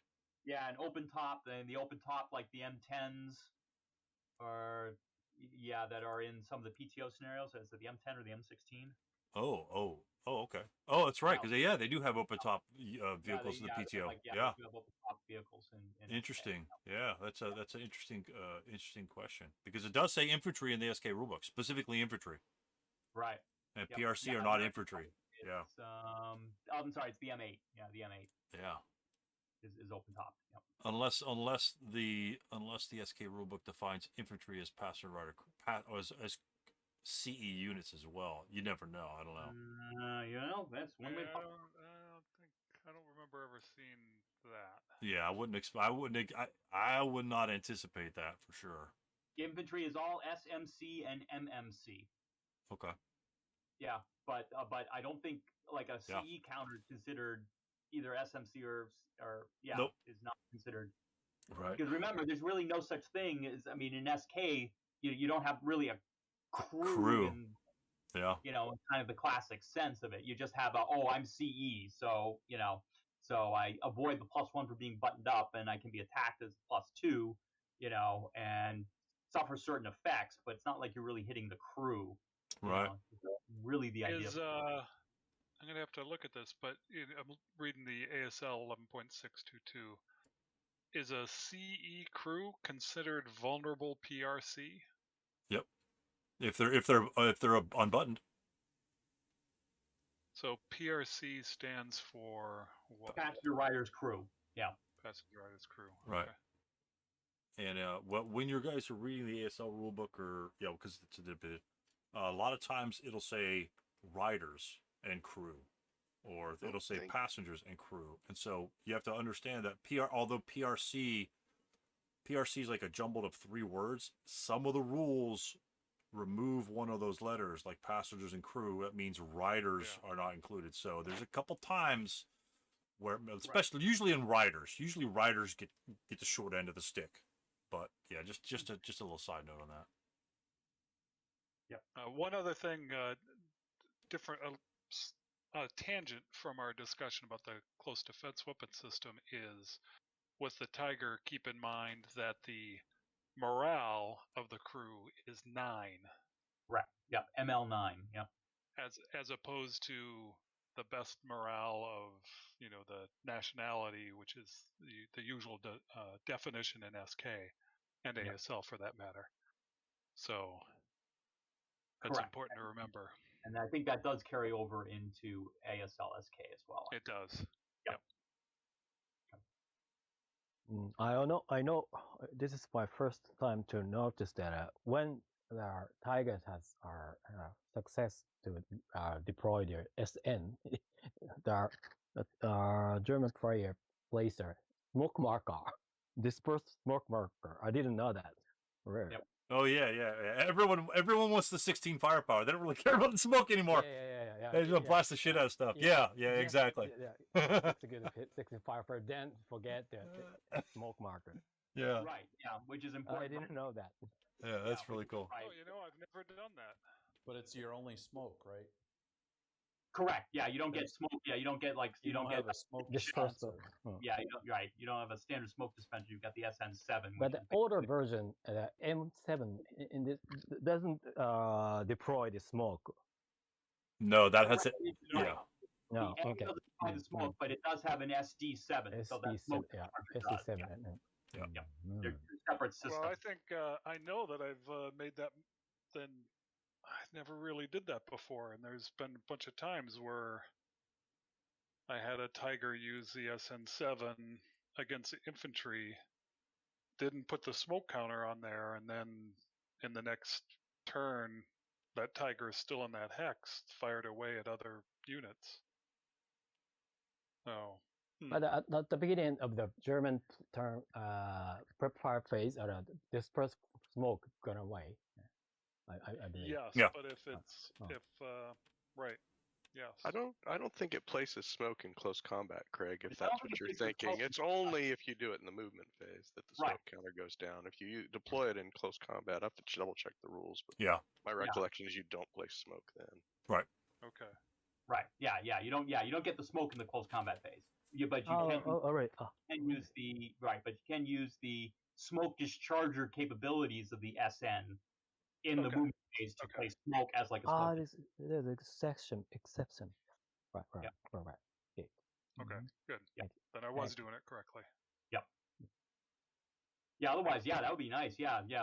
Yeah, and open top, and the open top like the M10s that are in some of the PTO scenarios. Is it the M10 or the M16? Oh, okay. Oh, that's right, because they do have open top vehicles in the PTO. They do have open top vehicles. Interesting. Yeah, that's an interesting question because it does say infantry in the SK rulebook, specifically infantry. Right. And PRC are not infantry. I'm sorry, it's the M8. Yeah, the M8. Yeah. Is open top. Yep. Unless the SK rulebook defines infantry as passenger rider or as CE units as well. You never know. I don't know. That's one way. I don't remember ever seeing that. Yeah, I would not anticipate that for sure. Infantry is all SMC and MMC. Okay. Yeah, but I don't think like a CE counter is considered either SMC or nope. is not considered. Right. Because remember, there's really no such thing as in SK you don't have really a crew. In kind of the classic sense of it. You just have I'm CE, so so I avoid the +1 for being buttoned up, and I can be attacked as +2, and suffer certain effects, but it's not like you're really hitting the crew. Right. Really the idea. I'm going to have to look at this, but I'm reading the ASL 11.622. Is a CE crew considered vulnerable PRC? Yep. If they're unbuttoned. So PRC stands for what? Passenger Riders Crew. Yeah. Passenger Riders Crew. Right. Okay. And when you guys are reading the ASL rulebook, or because it's a lot of times it'll say riders and crew, or it'll say passengers and crew, and so you have to understand that although PRC is like a jumbled of 3 words, some of the rules remove one of those letters, like passengers and crew. That means riders are not included. So there's a couple times where, especially usually riders get the short end of the stick. But yeah, just a little side note on that. Yep. One other thing, different tangent from our discussion about the close defense weapon system is, with the Tiger, keep in mind that the morale of the crew is 9. Right. Yep. ML9. Yep. As opposed to the best morale of the nationality, which is the usual definition in SK and ASL for that matter. So that's important to remember. And I think that does carry over into ASL SK as well. It does. Yep. I know. This is my first time to notice that when the Tigers has success to deploy their SN, the German player places a smoke marker. Dispersed smoke marker. I didn't know that. Rare. Yep. Oh yeah. Everyone wants the 16 firepower. They don't really care about the smoke anymore. Yeah. They just blast the shit out of stuff. Yeah, exactly. Yeah. It's a good 16 firepower. Then forget the smoke marker. Yeah. Right. Yeah, which is important. I didn't know that. Yeah, that's really cool. Oh, I've never done that. But it's your only smoke, right? Correct. Yeah, you don't get smoke. Yeah, you don't get you don't get have a smoke dispenser. Yeah, you don't have a standard smoke dispenser. You've got the SN7. But the older version, M7, in this doesn't deploy the smoke. No, that has it. Right. Yeah. No. The M Okay. doesn't deploy the smoke, but it does have an SD7. So that smoke SD7. Yeah. They're separate systems. Well, I think I know that I've made that. Then I never really did that before, and there's been a bunch of times where I had a Tiger use the SN7 against the infantry, didn't put the smoke counter on there, and then in the next turn, that Tiger is still in that hex, fired away at other units. Oh. But at the beginning of the German term prep fire phase, dispersed smoke gone away. I believe. Yes, Yeah. but if it's right, yes. I don't think it places smoke in close combat, Craig. If I don't that's think what it you're places smoke thinking, in it's only if you do it in the movement phase that the smoke counter goes down. If you deploy it in close combat, I have to double check the rules. But Yeah. my recollection is you don't place smoke then. Right. Okay. Right. Yeah. You don't get the smoke in the close combat phase. But you all right. can use but you can use the smoke discharger capabilities of the SN in the movement phase to place smoke as like a smoke. There's an exception. Right. Yeah. Right. Okay. Okay. Good. Yeah. Then I was doing it correctly. Yep. Yeah. Otherwise, that would be nice. Yeah. You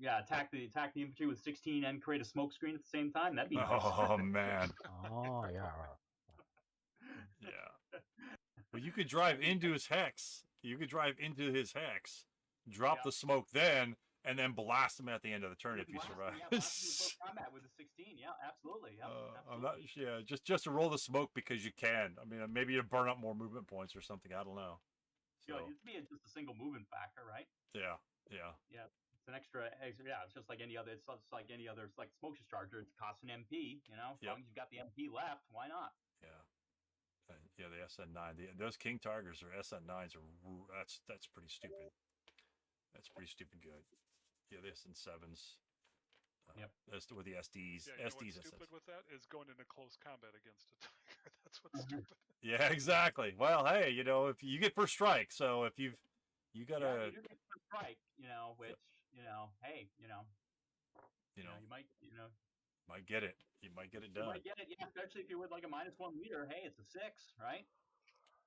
attack the infantry with 16 and create a smoke screen at the same time. That'd be nice. Oh man. Oh yeah. Yeah. Well, you could drive into his hex. Drop the smoke then, and then blast him at the end of the turn if you survive. Combat with the 16. Yeah, absolutely. Yeah, I'm not. Yeah, just to roll the smoke because you can. I mean, maybe you burn up more movement points or something. I don't know. So, it'd be just a single movement factor, right? Yeah. It's an extra. Yeah, it's just like any other. It's like any other. It's like smoke discharger. It costs an MP. As long as you've got the MP left, why not? Yeah. Yeah, the SN9. Those King Tigers or SN9s are that's pretty stupid. That's pretty stupid good. Yeah, the SN7s. That's with the SDs. Yeah, SDs. What's stupid with that is going into close combat against a Tiger. That's what's stupid. Yeah, exactly. Well, hey, if you get first strike, so if you gotta. You get first strike, which hey, you might get it. You might get it done. You might get it, yeah. Especially if you're with like a -1 meter. Hey, it's a 6, right?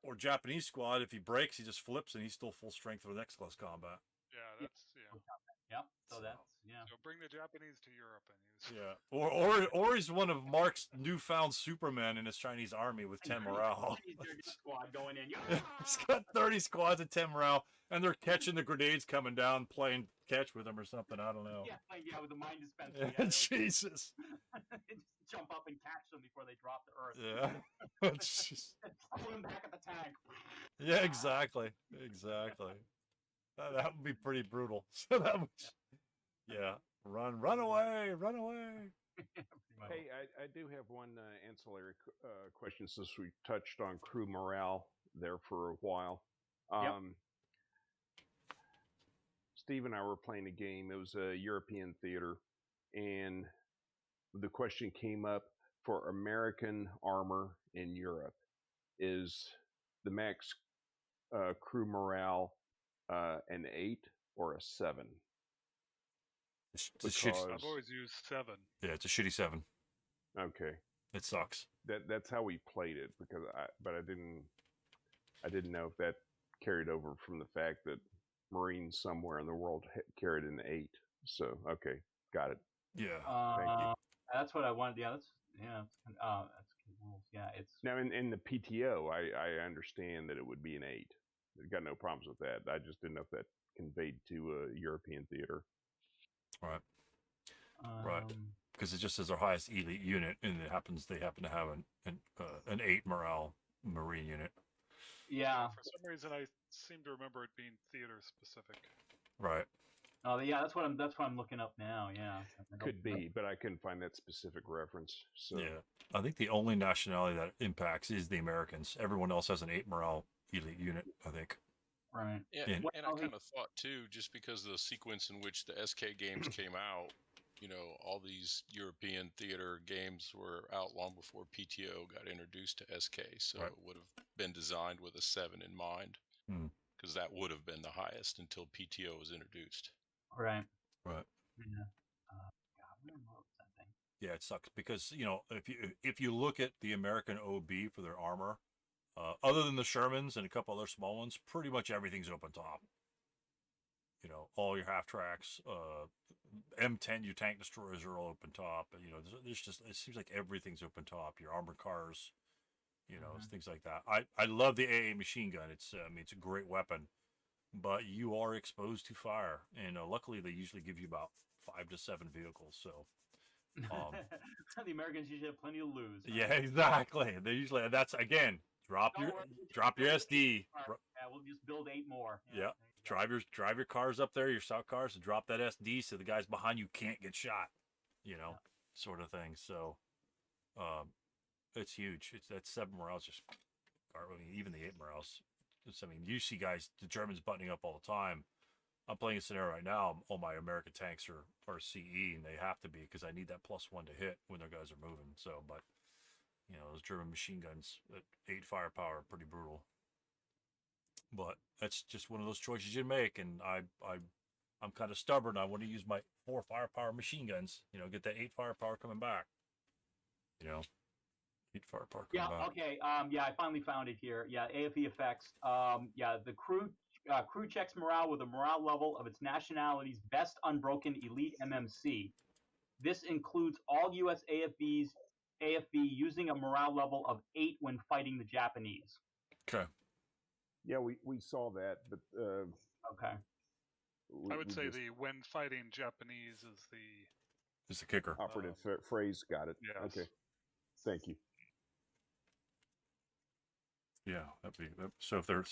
Or Japanese squad, if he breaks, he just flips and he's still full strength for the next close combat. Yeah, that's Yep. So that's Yeah. So bring the Japanese to Europe and use. Yeah, or he's one of Mark's newfound Supermen in his Chinese army with 10 morale. Squad going in. He's got 30 squads at 10 morale, and they're catching the grenades coming down, playing catch with them or something. I don't know. Yeah, with the mine dispenser. Yeah, Jesus. just jump up and catch them before they drop to Earth. Yeah. Just... Throw them back at the tank. Yeah, exactly. That would be pretty brutal. So that would, yeah, run away. Hey, I do have one ancillary question since we touched on crew morale there for a while. Steve and I were playing a game. It was a European theater, and the question came up for American armor in Europe. Is the max crew morale an 8 or a 7? I've always used 7. Yeah, it's a shitty 7. Okay. It sucks. That's how we played it because I didn't know if that carried over from the fact that Marines somewhere in the world carried an 8. So okay, got it. Yeah. Thank you. That's what I wanted. Yeah, that's good rules. Yeah, it's now in the PTO. I understand that it would be an 8. I've got no problems with that. I just didn't know if that conveyed to a European theater. Right. Right. Because it just says our highest elite unit, and they happen to have an 8 morale Marine unit. Yeah. For some reason, I seem to remember it being theater specific. Right. Oh, yeah. That's what I'm looking up now. Yeah. Could be, but I couldn't find that specific reference. So yeah, I think the only nationality that impacts is the Americans. Everyone else has an 8 morale elite unit, I think. Right. Yeah, and I kind of thought too, just because of the sequence in which the SK games came out, all these European theater games were out long before PTO got introduced to SK, so it would have been designed with a 7 in mind, because that would have been the highest until PTO was introduced. Right. Right. Yeah. God, where was that thing? Yeah, it sucks because if you look at the American OB for their armor. Other than the Shermans and a couple other small ones, pretty much everything's open top. All your half tracks, M10, your tank destroyers are all open top. There's just, it seems like everything's open top. Your armored cars, things like that. I love the AA machine gun. It's a great weapon, but you are exposed to fire, and luckily they usually give you about 5 to 7 vehicles. So. The Americans usually have plenty to lose. Right? Yeah, exactly. They usually, that's again. Drop your SD. Yeah, we'll just build 8 more. Yeah. Drive your cars up there, your scout cars, and drop that SD so the guys behind you can't get shot. Sort of thing. So, it's huge. It's that 7 morale's just. Even the 8 morale's. You see guys, the Germans buttoning up all the time. I'm playing a scenario right now. All my American tanks are CE, and they have to be because I need that +1 to hit when their guys are moving. So, but. Those German machine guns at 8 firepower are pretty brutal. But that's just one of those choices you make, and I'm kind of stubborn. I want to use my 4 firepower machine guns. Get that 8 firepower coming back. 8 firepower coming back. Okay. Yeah, I finally found it here. Yeah, AFE effects. The crew checks morale with a morale level of its nationality's best unbroken elite MMC. This includes all U.S. AFB using a morale level of 8 when fighting the Japanese. Okay. Yeah, we saw that, but okay. I would say the when fighting Japanese is the kicker. Operative phrase. Got it. Yes. Okay. Thank you. Yeah, so if they're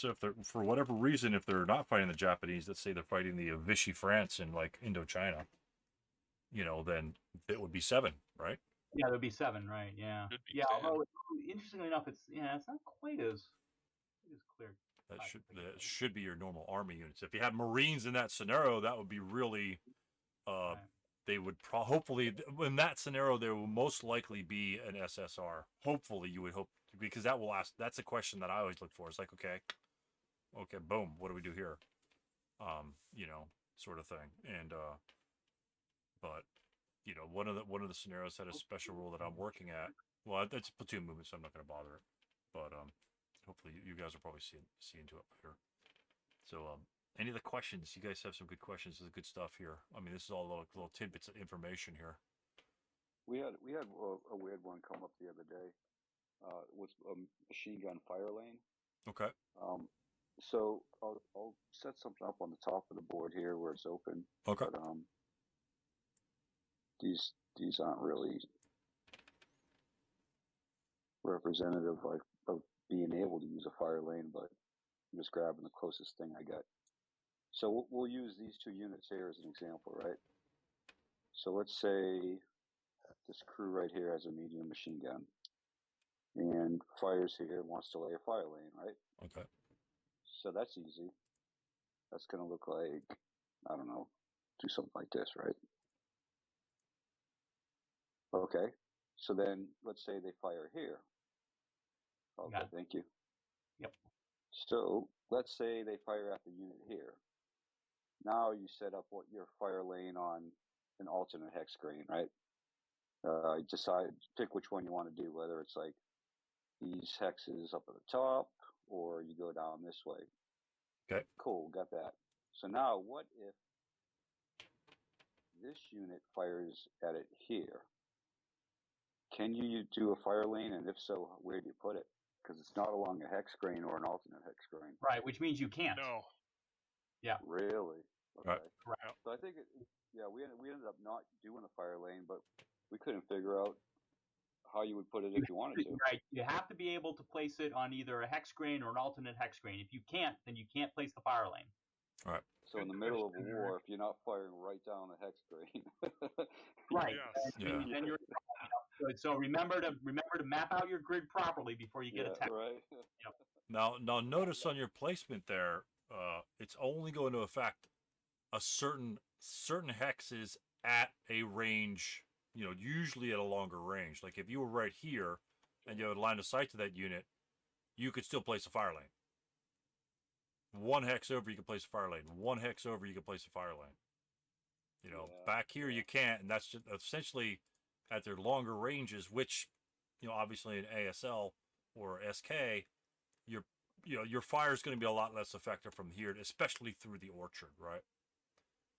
for whatever reason, if they're not fighting the Japanese, let's say they're fighting the Vichy France in like Indochina, then it would be 7, right? Yeah, there'd be 7, right? Yeah. Yeah. 10. Although interestingly enough, it's not quite as clear. That should be your normal army units. If you had Marines in that scenario, that would be really. Right. They would hopefully in that scenario there will most likely be an SSR. Hopefully, you would hope because that will ask. That's a question that I always look for. It's like okay, boom, what do we do here? Sort of thing. And but one of the scenarios had a special rule that I'm working at. Well, it's platoon movement, so I'm not going to bother it. But hopefully you guys will probably see into it later. So Any of the questions? You guys have some good questions. This is good stuff here. I mean, this is all little tidbits of information here. We had a weird one come up the other day with a machine gun fire lane. Okay. So I'll set something up on the top of the board here where it's open. Okay. But these aren't really representative of being able to use a fire lane, but I'm just grabbing the closest thing I got. So we'll use these two units here as an example, right? So let's say this crew right here has a medium machine gun and fires here, wants to lay a fire lane, right? Okay. So that's easy. That's going to look like, I don't know, do something like this, right? Okay. So then let's say they fire here. Okay, thank you. Yep. So let's say they fire at the unit here. Now you set up what your fire lane on an alternate hex screen, right? Pick which one you want to do, whether it's like these hexes up at the top or you go down this way. Okay. Cool, got that. So now what if this unit fires at it here? Can you do a fire lane? And if so, where do you put it? Because it's not along a hex screen or an alternate hex screen. Right, which means you can't. No. Yeah. Really? Okay. Right. Correct. So I think, we ended up not doing a fire lane, but we couldn't figure out how you would put it if you wanted to. Right. You have to be able to place it on either a hex screen or an alternate hex screen. If you can't, then you can't place the fire lane. All right. So in the middle of a war, if you're not firing right down the hex screen, right? Yes. Then you're good. So remember to map out your grid properly before you get attacked. Right. Yep. Now notice on your placement there, it's only going to affect a certain hexes at a range. Usually at a longer range. Like if you were right here and you had line of sight to that unit, you could still place a fire lane. One hex over, you can place a fire lane. One hex over, you can place a fire lane. Back here you can't, and that's just essentially at their longer ranges, which, obviously in ASL or SK, your fire is going to be a lot less effective from here, especially through the orchard, right?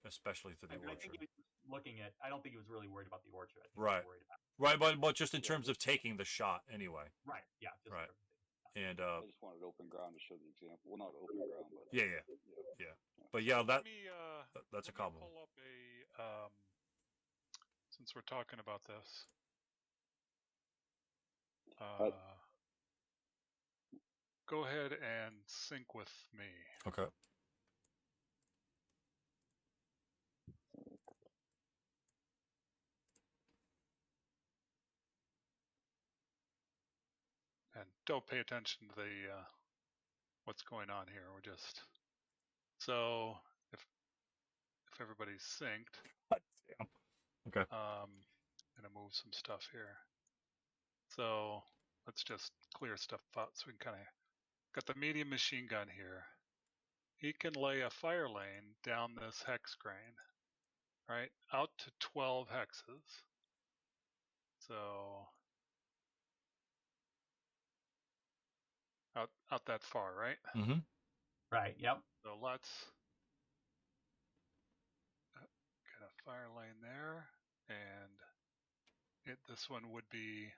Especially through the I orchard. think he was I don't think he was really worried about the orchard. I think Right. he was worried about Right, but just in terms of taking the shot, anyway. Right. Yeah. Just right. And I just wanted open ground to show the example. Well, not open ground, but yeah. But yeah, that's a let common. me pull up a since we're talking about this. Go ahead and sync with me. Okay. And don't pay attention to the what's going on here. We're just so if everybody's synced. Damn. Okay. Gonna move some stuff here. So let's just clear stuff out so we can kind of got the medium machine gun here. He can lay a fire lane down this hex screen, right, out to 12 hexes. So out that far, right? Mm-hmm. Right. Yep. So let's get a fire lane there, and this one would be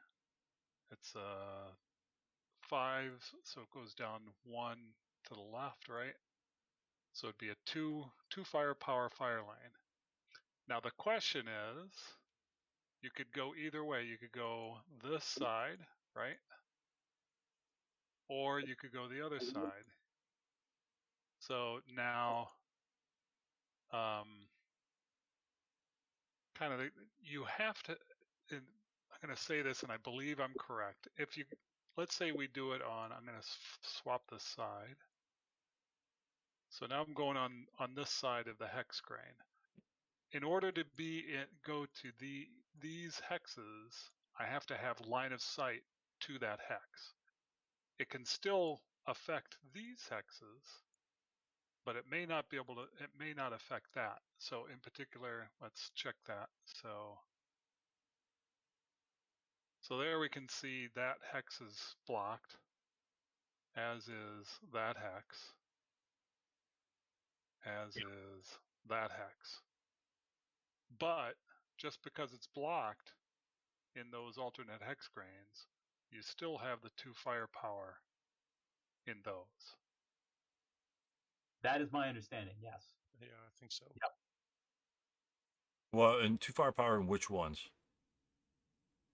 it's 5, so it goes down 1 to the left, right? So it'd be a two firepower fire lane. Now the question is, you could go either way. You could go this side, right? Or you could go the other side. So now, kind of, you have to, and I'm going to say this, and I believe I'm correct. If you, let's say we do it on, I'm going to swap this side. So now I'm going on this side of the hex screen. In order to go to these hexes, I have to have line of sight to that hex. It can still affect these hexes, but it may not be able to. It may not affect that. So in particular, let's check that. So there we can see that hex is blocked, as is that hex. as is that hex. But just because it's blocked in those alternate hex grains, you still have the 2 firepower in those. That is my understanding, yes. Yeah, I think so. Yep. Well, and 2 firepower in which ones?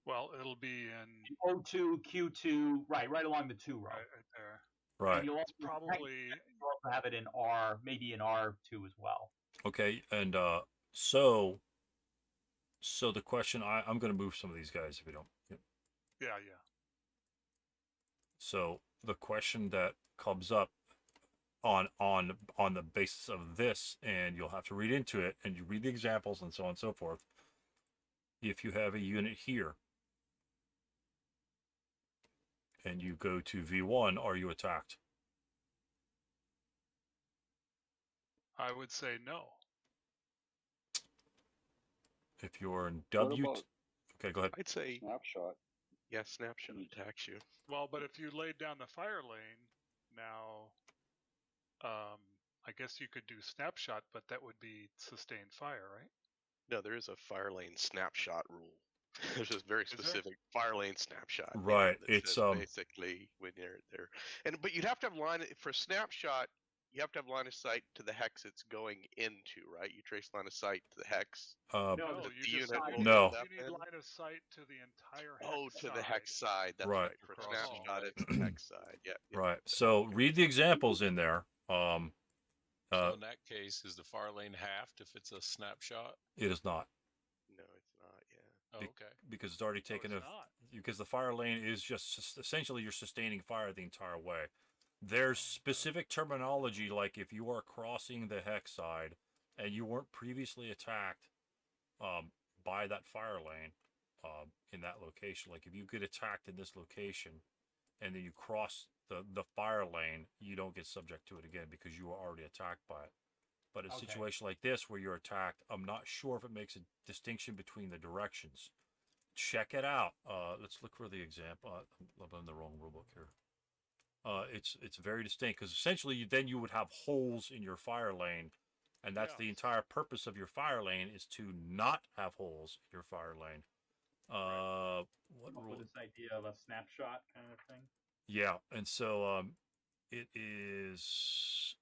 Well, it'll be in O2, Q2, right along the 2 row. right there. Right. And you'll also Probably have it in R, maybe in R2 as well. Okay, and so the question, I'm going to move some of these guys if you don't. yeah. So the question that comes up on the basis of this, and you'll have to read into it, and you read the examples and so on and so forth. If you have a unit here, and you go to V1, are you attacked? I would say no. If you're in What W, about okay, go ahead. I'd say, snapshot? yeah, snapshot attacks you. Well, but if you laid down the fire lane, now, I guess you could do snapshot, but that would be sustained fire, right? No, there is a fire lane snapshot rule. There's a very specific fire lane snapshot. Right, That it's says basically when you're there, but you'd have to have line for snapshot. You have to have line of sight to the hex it's going into, right? You trace line of sight to the hex. No, No, the you just unit will No. end up you need in- line of sight to the entire hex Oh, to the side. hex side. That's Right. right. For Across snapshot, all. it's the hex side. Yeah. Right. So read the examples in there. So in that case, is the fire lane halved if it's a snapshot? It is not. No, it's not. Yeah. Oh, Be- okay. Because it's already taken it's not. because the fire lane is just essentially you're sustaining fire the entire way. There's specific terminology, like if you are crossing the hex side and you weren't previously attacked by that fire lane in that location, like if you get attacked in this location and then you cross the fire lane, you don't get subject to it again because you were already attacked by it. But a Okay. situation like this where you're attacked, I'm not sure if it makes a distinction between the directions. Check it out. Let's look for the example. I'm in the wrong rulebook here. It's very distinct because essentially then you would have holes in your fire lane, and that's the Yes. entire purpose of your fire lane is to not have holes in your fire lane. What Come up rule? with this idea of a snapshot kind of thing. Yeah, and so it is.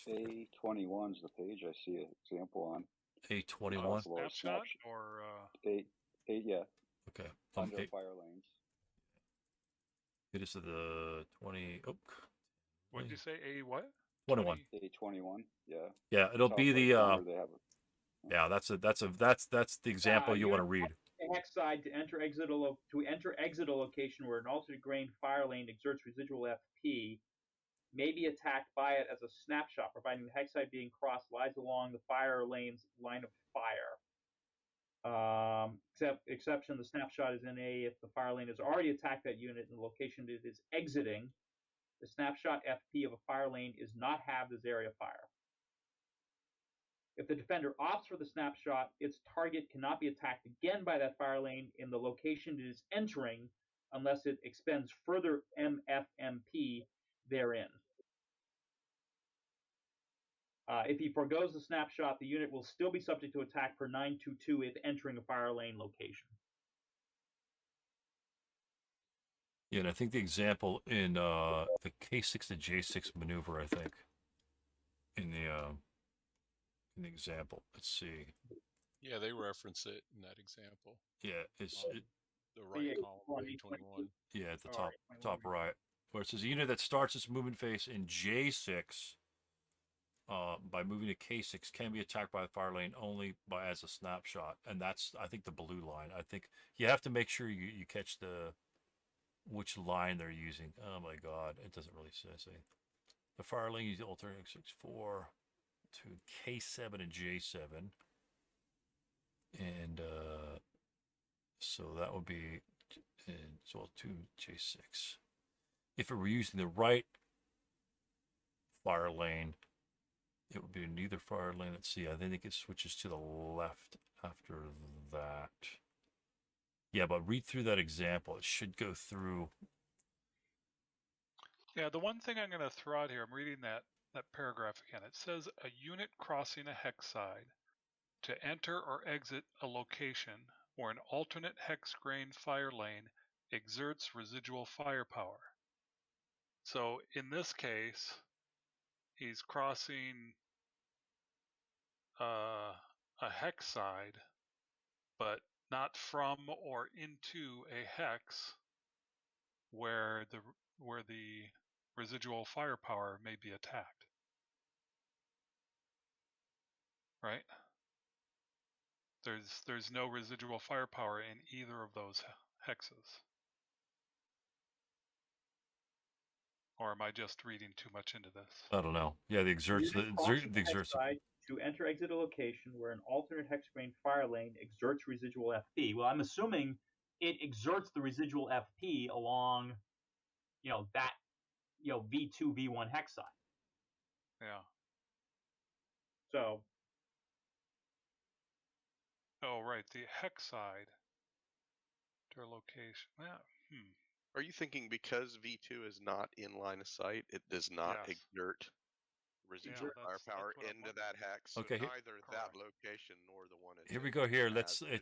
A21 is the page I see an example on. A21. Below Snapshot or Eight, yeah, Okay. under fire lanes. It is the 20. Oh, what did you say? A what? 21. A21, yeah. Yeah, it'll Top be right the. corner, they have it. Yeah, that's the example you want to read. The hex side to enter exit a location where an alternate grain fire lane exerts residual FP may be attacked by it as a snapshot, providing the hex side being crossed lies along the fire lane's line of fire. Exception, the snapshot is in A if the fire lane has already attacked that unit in the location it is exiting. The snapshot FP of a fire lane is not halved as area fire. If the defender opts for the snapshot, its target cannot be attacked again by that fire lane in the location it is entering unless it expends further MFMP therein. If he forgoes the snapshot, the unit will still be subject to attack per 922 if entering a fire lane location. Yeah, and I think the example in the K6 to J6 maneuver, I think, in the example, let's see. Yeah, they reference it in that example. Yeah, it's The right column, A21. yeah at the top right, where it says a unit that starts its movement phase in J6 by moving to K6 can be attacked by the fire lane only by as a snapshot, and that's I think the blue line. I think you have to make sure you catch which line they're using. Oh my God, it doesn't really say. The fire lane uses alternate X64 to K7 and J7, and so that would be so to J6. If it were using the right fire lane, it would be neither fire lane. Let's see. I think it switches to the left after that. Yeah, but read through that example. It should go through. Yeah, the one thing I'm going to throw out here, I'm reading that paragraph again. It says a unit crossing a hex side to enter or exit a location where an alternate hex grain fire lane exerts residual firepower. So in this case, he's crossing a hex side, but not from or into a hex where the residual firepower may be attacked. Right? There's no residual firepower in either of those hexes. Or am I just reading too much into this? I don't know. Yeah, the exerts the exerts. Side to enter exit a location where an alternate hex grain fire lane exerts residual FP. Well, I'm assuming it exerts the residual FP along, that, V2, V1 hex side. Yeah. So. Oh, right. The hex side. Their location. Yeah. Are you thinking because V2 is not in line of sight, it does not exert residual firepower into that hex? So Okay. neither that location nor the one. Here we go. Here, it's yeah,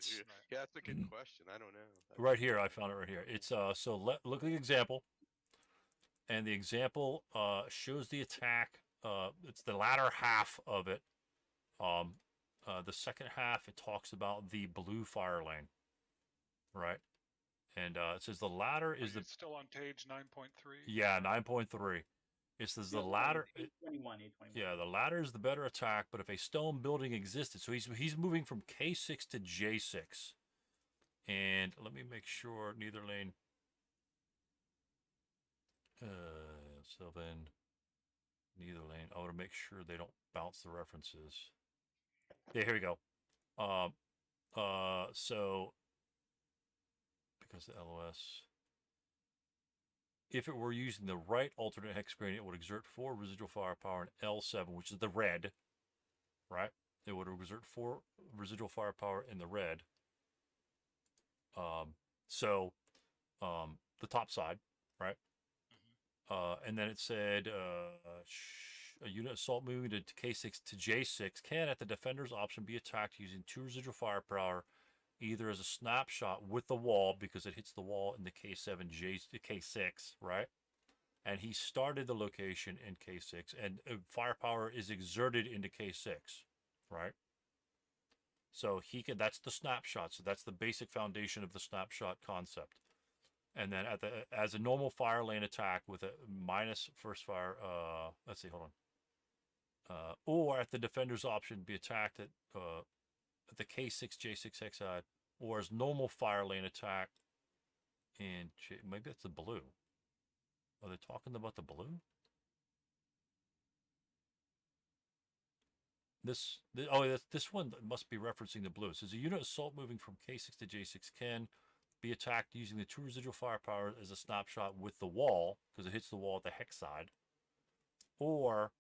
that's a good question. I don't know. Right here, I found it right here. It's so look at the example, and the example shows the attack. It's the latter half of it. The second half, it talks about the blue fire lane, right? And it says the latter is the still on page 9.3. Yeah, 9.3. It says the latter. 821. Yeah, the latter is the better attack, but if a stone building existed, so he's moving from K6 to J6, and let me make sure neither lane. So then, neither lane. I want to make sure they don't bounce the references. Yeah, here we go. So because the LOS. If it were using the right alternate hex grain, it would exert 4 residual firepower in L7, which is the red, right? It would exert 4 residual firepower in the red. The top side, right? And then it said a unit assault moving to K6 to J6 can, at the defender's option, be attacked using 2 residual firepower, either as a snapshot with the wall because it hits the wall in the K7, K6, right? And he started the location in K6, and firepower is exerted into K6, right? So that's the snapshot. So that's the basic foundation of the snapshot concept. And then as a normal fire lane attack with a minus first fire, let's see, hold on. Or at the defender's option, be attacked at the K6, J6 hex side, or as normal fire lane attack in maybe that's the blue. Are they talking about the blue? This one must be referencing the blue. It says a unit assault moving from K6 to J6 can be attacked using the 2 residual firepower as a snapshot with the wall, because it hits the wall at the hex side. Or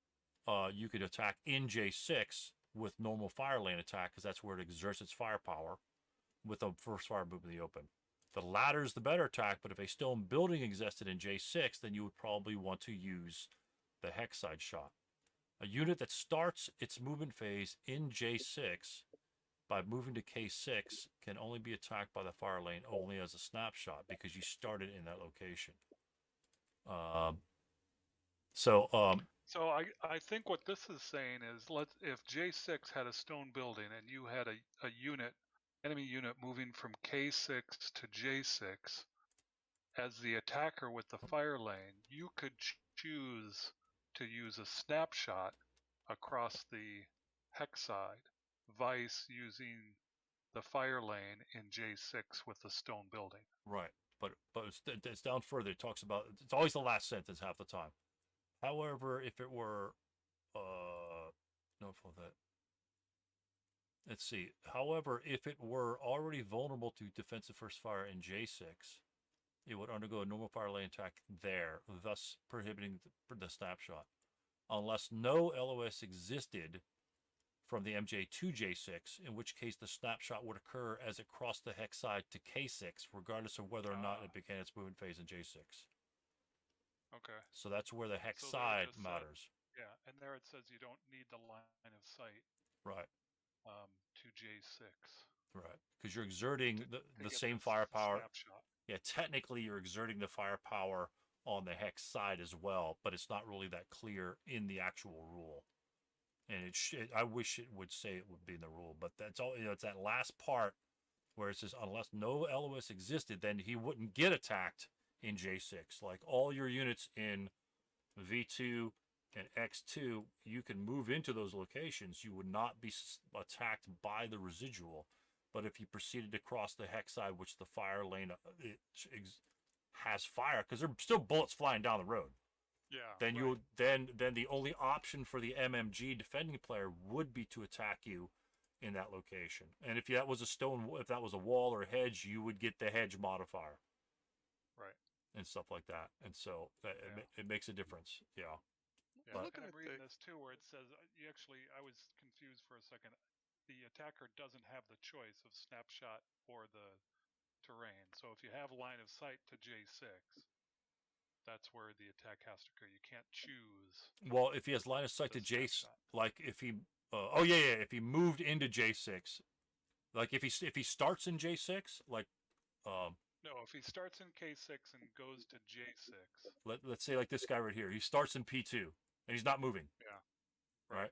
you could attack in J6 with normal fire lane attack, because that's where it exerts its firepower with the first fire move in the open. The latter is the better attack, but if a stone building existed in J6, then you would probably want to use the hex side shot. A unit that starts its movement phase in J6 by moving to K6 can only be attacked by the fire lane only as a snapshot because you started in that location. So I think what this is saying is, if J6 had a stone building and you had a enemy unit moving from K6 to J6, as the attacker with the fire lane, you could choose to use a snapshot across the hex side, vice using the fire lane in J6 with the stone building. Right, but it's down further. It talks about, it's always the last sentence half the time. However, if it were, let's see. However, if it were already vulnerable to defensive first fire in J6, it would undergo a normal fire lane attack there, thus prohibiting the snapshot. Unless no LOS existed from the MJ to J6, in which case the snapshot would occur as it crossed the hex side to K6, regardless of whether or not it began its movement phase in J6. Okay. So that's where the hex So there it side just said- matters. Yeah, and there it says you don't need the line of sight Right. to J6. Right. Because you're exerting to the get same this firepower. snapshot. Yeah, technically you're exerting the firepower on the hex side as well, but it's not really that clear in the actual rule. And I wish it would say it would be in the rule, but that's all. You know, it's that last part where it says unless no LOS existed, then he wouldn't get attacked in J6. Like all your units in V2 and X2, you can move into those locations. You would not be attacked by the residual. But if you proceeded to cross the hex side, which the fire lane has fire, because there are still bullets flying down the road. Yeah. Then right. then the only option for the MMG defending player would be to attack you in that location. And if that was a wall or a hedge, you would get the hedge modifier. Right. And stuff like that. And so it makes a difference. Yeah. Yeah, and I'm reading this too, where it says I was confused for a second. The attacker doesn't have the choice of snapshot or the terrain. So if you have line of sight to J6, that's where the attack has to occur. You can't choose. Well, if he has line of sight to J6, like if he, if he moved into J6, like if he starts in J6, like, no, if he starts in K6 and goes to J6. Let's say like this guy right here, he starts in P2 and he's not moving. Yeah. Right.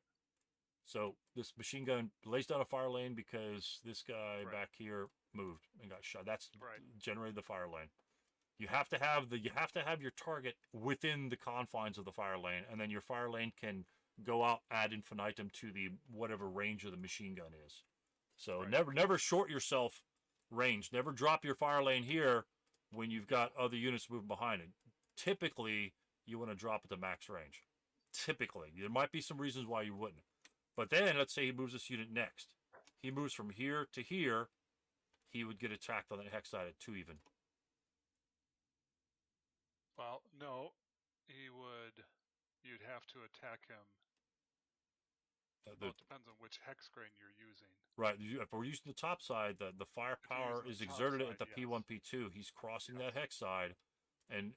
So this machine gun lays down a fire lane because this guy back here moved and got shot. That's generated the fire lane. You have to have your target within the confines of the fire lane, and then your fire lane can go out ad infinitum to the whatever range of the machine gun is. So never short yourself range. Never drop your fire lane here when you've got other units moving behind it. Typically, you want to drop it to max range. Typically, there might be some reasons why you wouldn't. But then, let's say he moves this unit next. He moves from here to here. He would get attacked on the hex side at 2 even. Well, no, you'd have to attack him. Well, it depends on which hex grain you're using. Right. If we're using the top side, the firepower is exerted at the P1, P2. He's crossing that hex side, and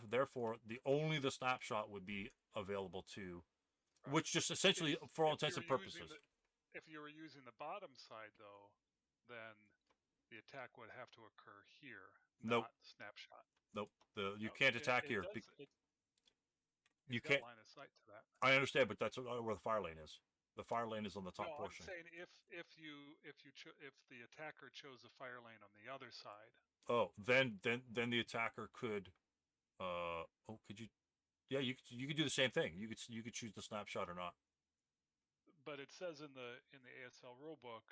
therefore only the snapshot would be available to, which just essentially, for all intents and purposes. If you were using the bottom side, though, then the attack would have to occur here, not snapshot. Nope. You can't attack here. You can't. Line of sight to that. I understand, but that's where the fire lane is. The fire lane is on the top portion. I'm saying if the attacker chose a fire lane on the other side. Oh, then the attacker could. Could you? Yeah, you could do the same thing. You could choose the snapshot or not. But it says in the ASL rulebook.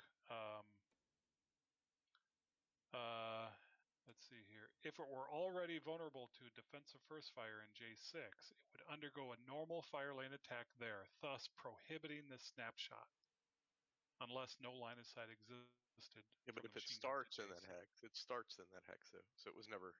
Let's see here. If it were already vulnerable to defensive first fire in J6, it would undergo a normal fire lane attack there, thus prohibiting the snapshot, unless no line of sight existed. Yeah, but if it starts in that hex, so it was never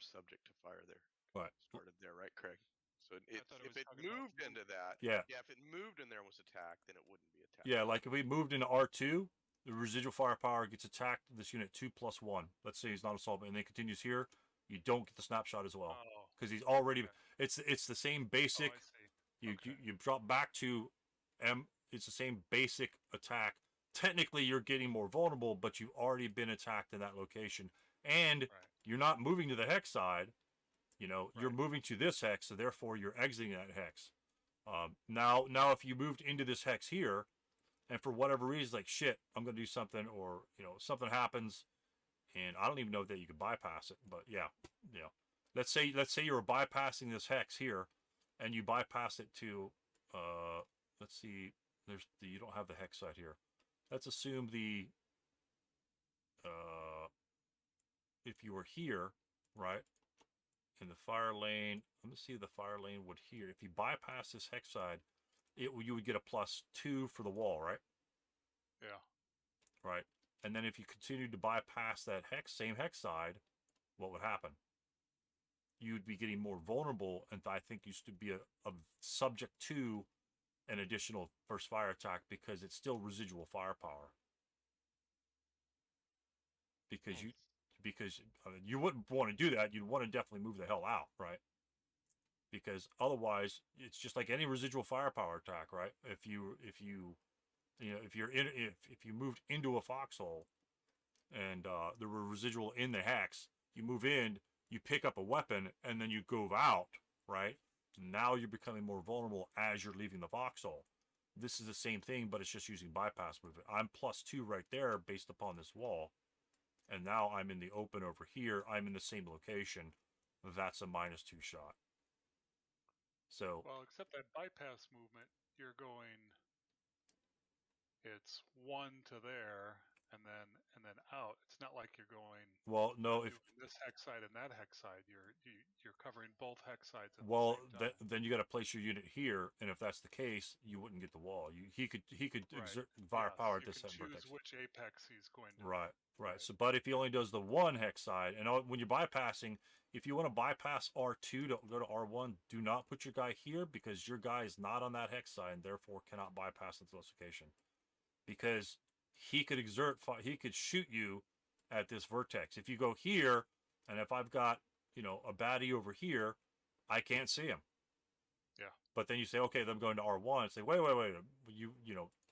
subject to fire there. Right. Started there, right, Craig? So if it moved into that, if it moved in there and was attacked, then it wouldn't be attacked. Yeah, like if we moved into R2. The residual firepower gets attacked. This unit 2+1. Let's say he's not assaulted, and then continues here. You don't get the snapshot as well because he's already. Okay. It's the same basic. You drop back to M. It's the same basic attack. Technically, you're getting more vulnerable, but you've already been attacked in that location, and you're not moving to the hex side. You're moving to this hex, so therefore you're exiting that hex. Now, if you moved into this hex here. And for whatever reason, like shit, I'm gonna do something, or something happens, and I don't even know that you could bypass it. But let's say you were bypassing this hex here, and you bypass it to, let's see, you don't have the hex side here. Let's assume if you were here, right, in the fire lane. Let me see if the fire lane would here. If you bypass this hex side. You would get a +2 for the wall, right? Yeah. Right. And then if you continued to bypass that same hex side, what would happen? You'd be getting more vulnerable, and I think used to be a subject to an additional first fire attack because it's still residual firepower. Because you wouldn't want to do that. You'd want to definitely move the hell out, right? because otherwise it's just like any residual firepower attack, right? If you moved into a foxhole and there were residual in the hex, you move in, you pick up a weapon, and then you go out, right? Now you're becoming more vulnerable as you're leaving the foxhole. This is the same thing, but it's just using bypass movement. I'm +2 right there based upon this wall, and now I'm in the open over here. I'm in the same location. That's a -2 shot. So, well, except that bypass movement, you're going. It's 1 to there, and then out. It's not like you're going. well, no, if this hex side and that hex side, you're covering both hex sides at well, the same time. then you got to place your unit here, and if that's the case, you wouldn't get the wall. He could Right. exert firepower at You this can choose vertex. which apex he's going to. Right. Right. So, but if he only does the one hex side, and when you're bypassing, if you want to bypass R2 to go to R1, do not put your guy here because your guy is not on that hex side and therefore cannot bypass into this location. Because he could he could shoot you at this vertex. If you go here, and if I've got, a baddie over here, I can't see him. Yeah. But then you say, okay, then I'm going to R1 and say, wait,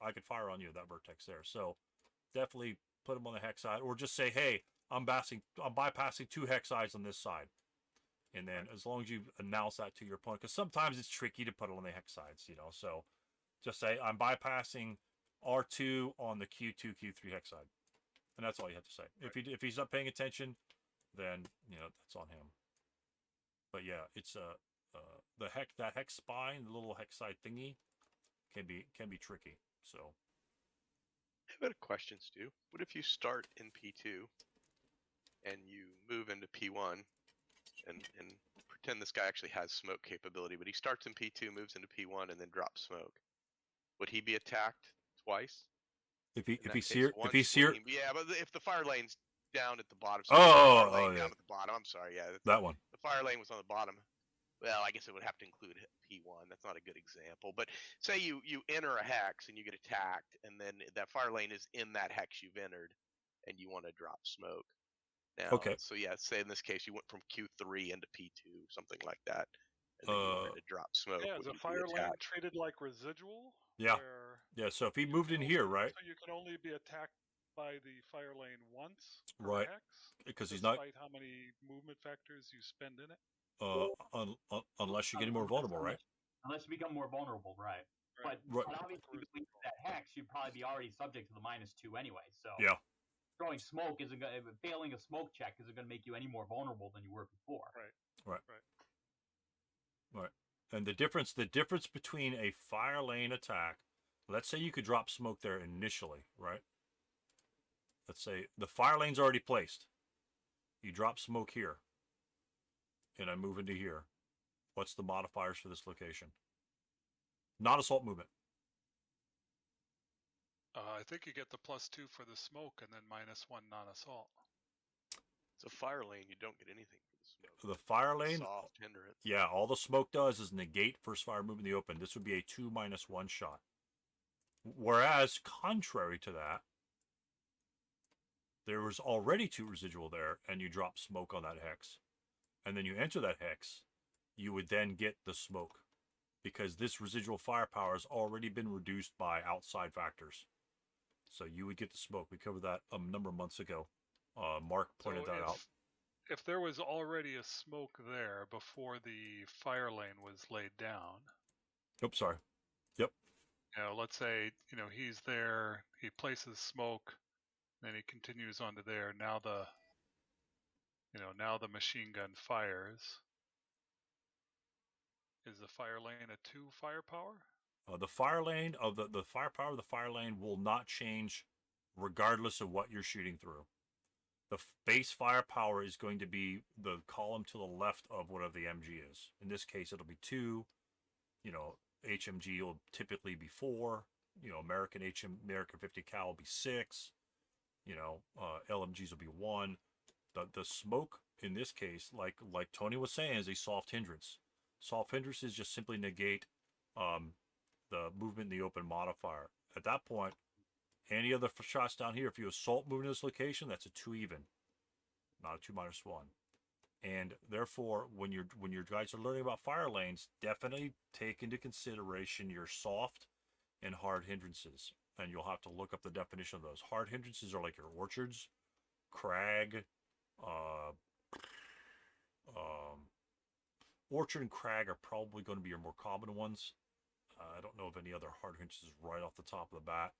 I could fire on you at that vertex there. So definitely put him on the hex side, or just say, hey, I'm bypassing 2 hex sides on this side. And then as long as you announce that to your opponent, because sometimes it's tricky to put it on the hex sides, so just say, I'm bypassing R2 on the Q2, Q3 hex side. And that's all you have to say. Right. If he's not paying attention, then, that's on him. But yeah, it's that hex spine, the little hex side thingy can be tricky. So I've got a question, Stu. What if you start in P2 and you move into P1 and pretend this guy actually has smoke capability, but he starts in P2, moves into P1, and then drops smoke? Would he be attacked twice? If he's yeah, but if the fire lane's down at the bottom, down at the bottom. I'm sorry, yeah, that one. The fire lane was on the bottom. Well, I guess it would have to include P1. That's not a good example. But say you enter a hex and you get attacked, and then that fire lane is in that hex you've entered, and you want to drop smoke. Now, okay. So yeah, say in this case you went from Q3 into P2, something like that, and then you wanted to drop smoke. Yeah, is a fire lane treated like residual? Yeah. Yeah. So if he moved in here, right? So you can only be attacked by the fire lane once, right? Hex, because he's not. Despite how many movement factors you spend in it. Unless you're getting more vulnerable, right? Unless you become more vulnerable, right? But obviously, with that hex, you'd probably be already subject to the -2 anyway. So yeah, throwing smoke isn't going. Failing a smoke check isn't going to make you any more vulnerable than you were before. Right. And the difference between a fire lane attack, let's say you could drop smoke there initially, right? Let's say the fire lane's already placed. You drop smoke here, and I move into here. What's the modifiers for this location? Not assault movement. I think you get the +2 for the smoke and then -1 non-assault. It's a fire lane. You don't get anything for the smoke. The fire lane, soft hindrance. Yeah, all the smoke does is negate first fire movement in the open. This would be a 2 -1 shot. Whereas, contrary to that, there was already 2 residual there, and you drop smoke on that hex, and then you enter that hex, you would then get the smoke, because this residual firepower has already been reduced by outside factors. So you would get the smoke. We covered that a number of months ago. Mark pointed that out. If there was already a smoke there before the fire lane was laid down. Oops, sorry. Yep. Let's say, he's there, he places smoke, then he continues on to there. Now the machine gun fires. Is the fire lane a 2 firepower? The fire lane of the firepower of the fire lane will not change regardless of what you're shooting through. The base firepower is going to be the column to the left of whatever the MG is. In this case, it'll be 2. HMG will typically be 4. American 50 cal will be 6. LMGs will be 1. The smoke in this case, like Tony was saying, is a soft hindrance. Soft hindrances just simply negate the movement in the open modifier. At that point, any other shots down here, if you assault movement in this location, that's a 2 even, not a 2 -1. And therefore, when your guys are learning about fire lanes, definitely take into consideration your soft and hard hindrances. And you'll have to look up the definition of those. Hard hindrances are like your orchards, crag, orchard and crag are probably going to be your more common ones. I don't know of any other hard hindrances right off the top of the bat.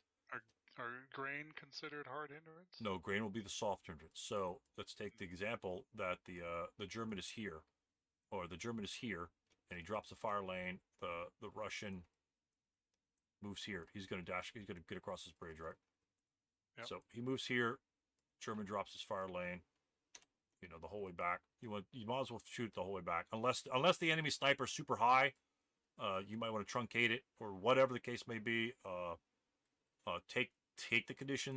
Are grain considered hard hindrance? No, grain will be the soft hindrance. So let's take the example that the German is here, or the German is here, and he drops the fire lane. The Russian moves here. He's going to dash. He's going to get across this bridge, right? Yep. So he moves here. German drops his fire lane. You know, the whole way back. You might as well shoot the whole way back, unless the enemy sniper is super high. You might want to truncate it, or whatever the case may be. Take the condition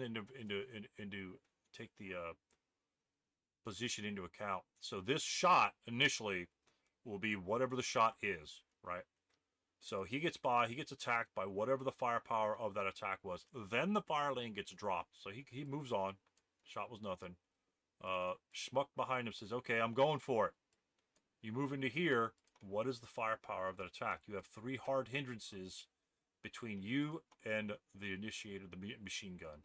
take the position into account. So this shot initially will be whatever the shot is, right? So he gets attacked by whatever the firepower of that attack was. Then the fire lane gets dropped. So he moves on. Shot was nothing. Schmuck behind him says, okay, I'm going for it. You move into here. What is the firepower of that attack? You have 3 hard hindrances between you and the initiator of the machine gun.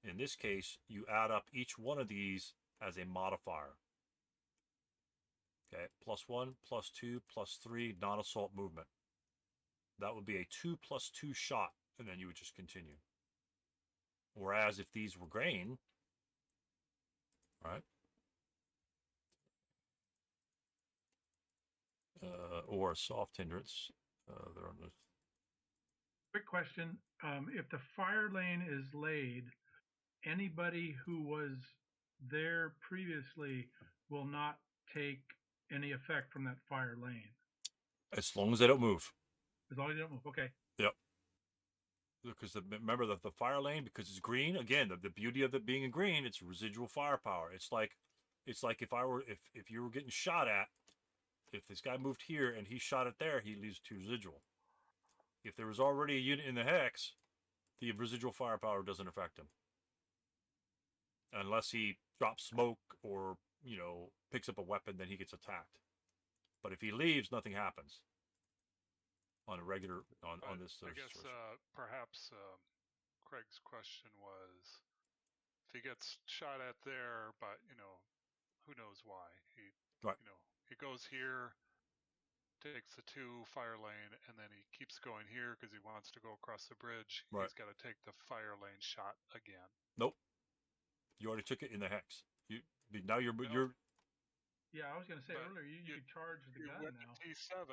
In this case, you add up each one of these as a modifier. Okay, +1, +2, +3, non-assault movement. That would be a 2+2 shot, and then you would just continue. Whereas if these were grain, right? Or a soft hindrance, they're on the... Quick question. If the fire lane is laid, anybody who was there previously will not take any effect from that fire lane. As long as they don't move. As long as they don't move. Okay. Yep. Because remember that the fire lane, because it's green, again, the beauty of it being in green, it's residual firepower. It's like if you were getting shot at, if this guy moved here and he shot it there, he leaves 2 residual. If there was already a unit in the hex, the residual firepower doesn't affect him. Unless he drops smoke or, you know, picks up a weapon, then he gets attacked. But if he leaves, nothing happens. On a regular, on this. I guess perhaps Craig's question was, if he gets shot at there, but, you know, who knows why. Right. You know, he goes here, takes the 2 fire lane, and then he keeps going here because he wants to go across the bridge. Right. He's got to take the fire lane shot again. Nope. You already took it in the hex. Now you're. Yeah, I was going to say earlier, you charge the gun went now. To T7,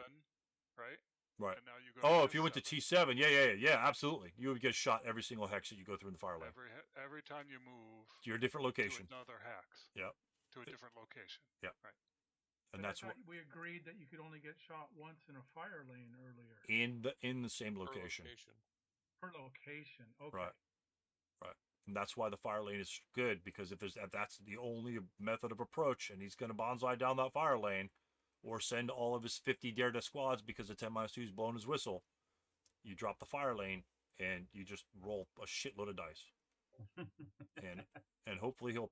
right? Right. And now you go Oh, to if you went to T7, yeah, absolutely. You would get shot every single hex that you go through in the fire lane. Every time you move to your different location. To another hex. Yep. To a different location. Yep. Right. And but that's what we agreed that you could only get shot once in a fire lane earlier. In the same location. Per location. Okay. Right. And that's why the fire lane is good, because if that's the only method of approach, and he's going to bonsai down that fire lane, or send all of his 50 dare death squads because the 10-2's blowing his whistle, you drop the fire lane and you just roll a shitload of dice. and hopefully he'll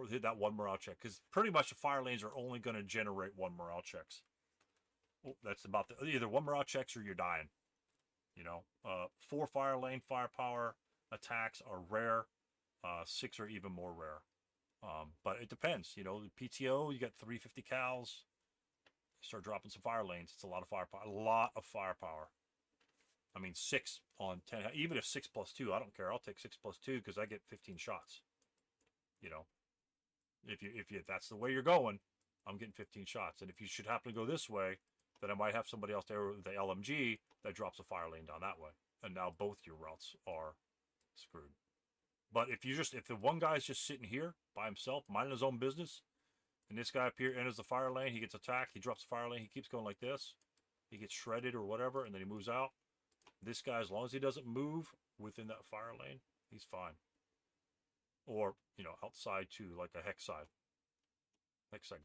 hit that 1 morale check, because pretty much the fire lanes are only going to generate 1 morale checks. Oh, that's about either 1 morale checks or you're dying. You know, 4 fire lane firepower attacks are rare. 6 are even more rare. But it depends. You know, the PTO, you got 350 cals. Start dropping some fire lanes. It's a lot of firepower. A lot of firepower. I mean, 6 on 10. Even if 6+2, I don't care. I'll take 6+2 because I get 15 shots. You know, if that's the way you're going, I'm getting 15 shots. And if you should happen to go this way, then I might have somebody else there with the LMG that drops a fire lane down that way. And now both your routes are screwed. But if the one guy's just sitting here by himself, minding his own business, and this guy up here enters the fire lane, he gets attacked, he drops the fire lane, he keeps going like this, he gets shredded or whatever, and then he moves out. This guy, as long as he doesn't move within that fire lane, he's fine. Or, you know, outside to like a hex side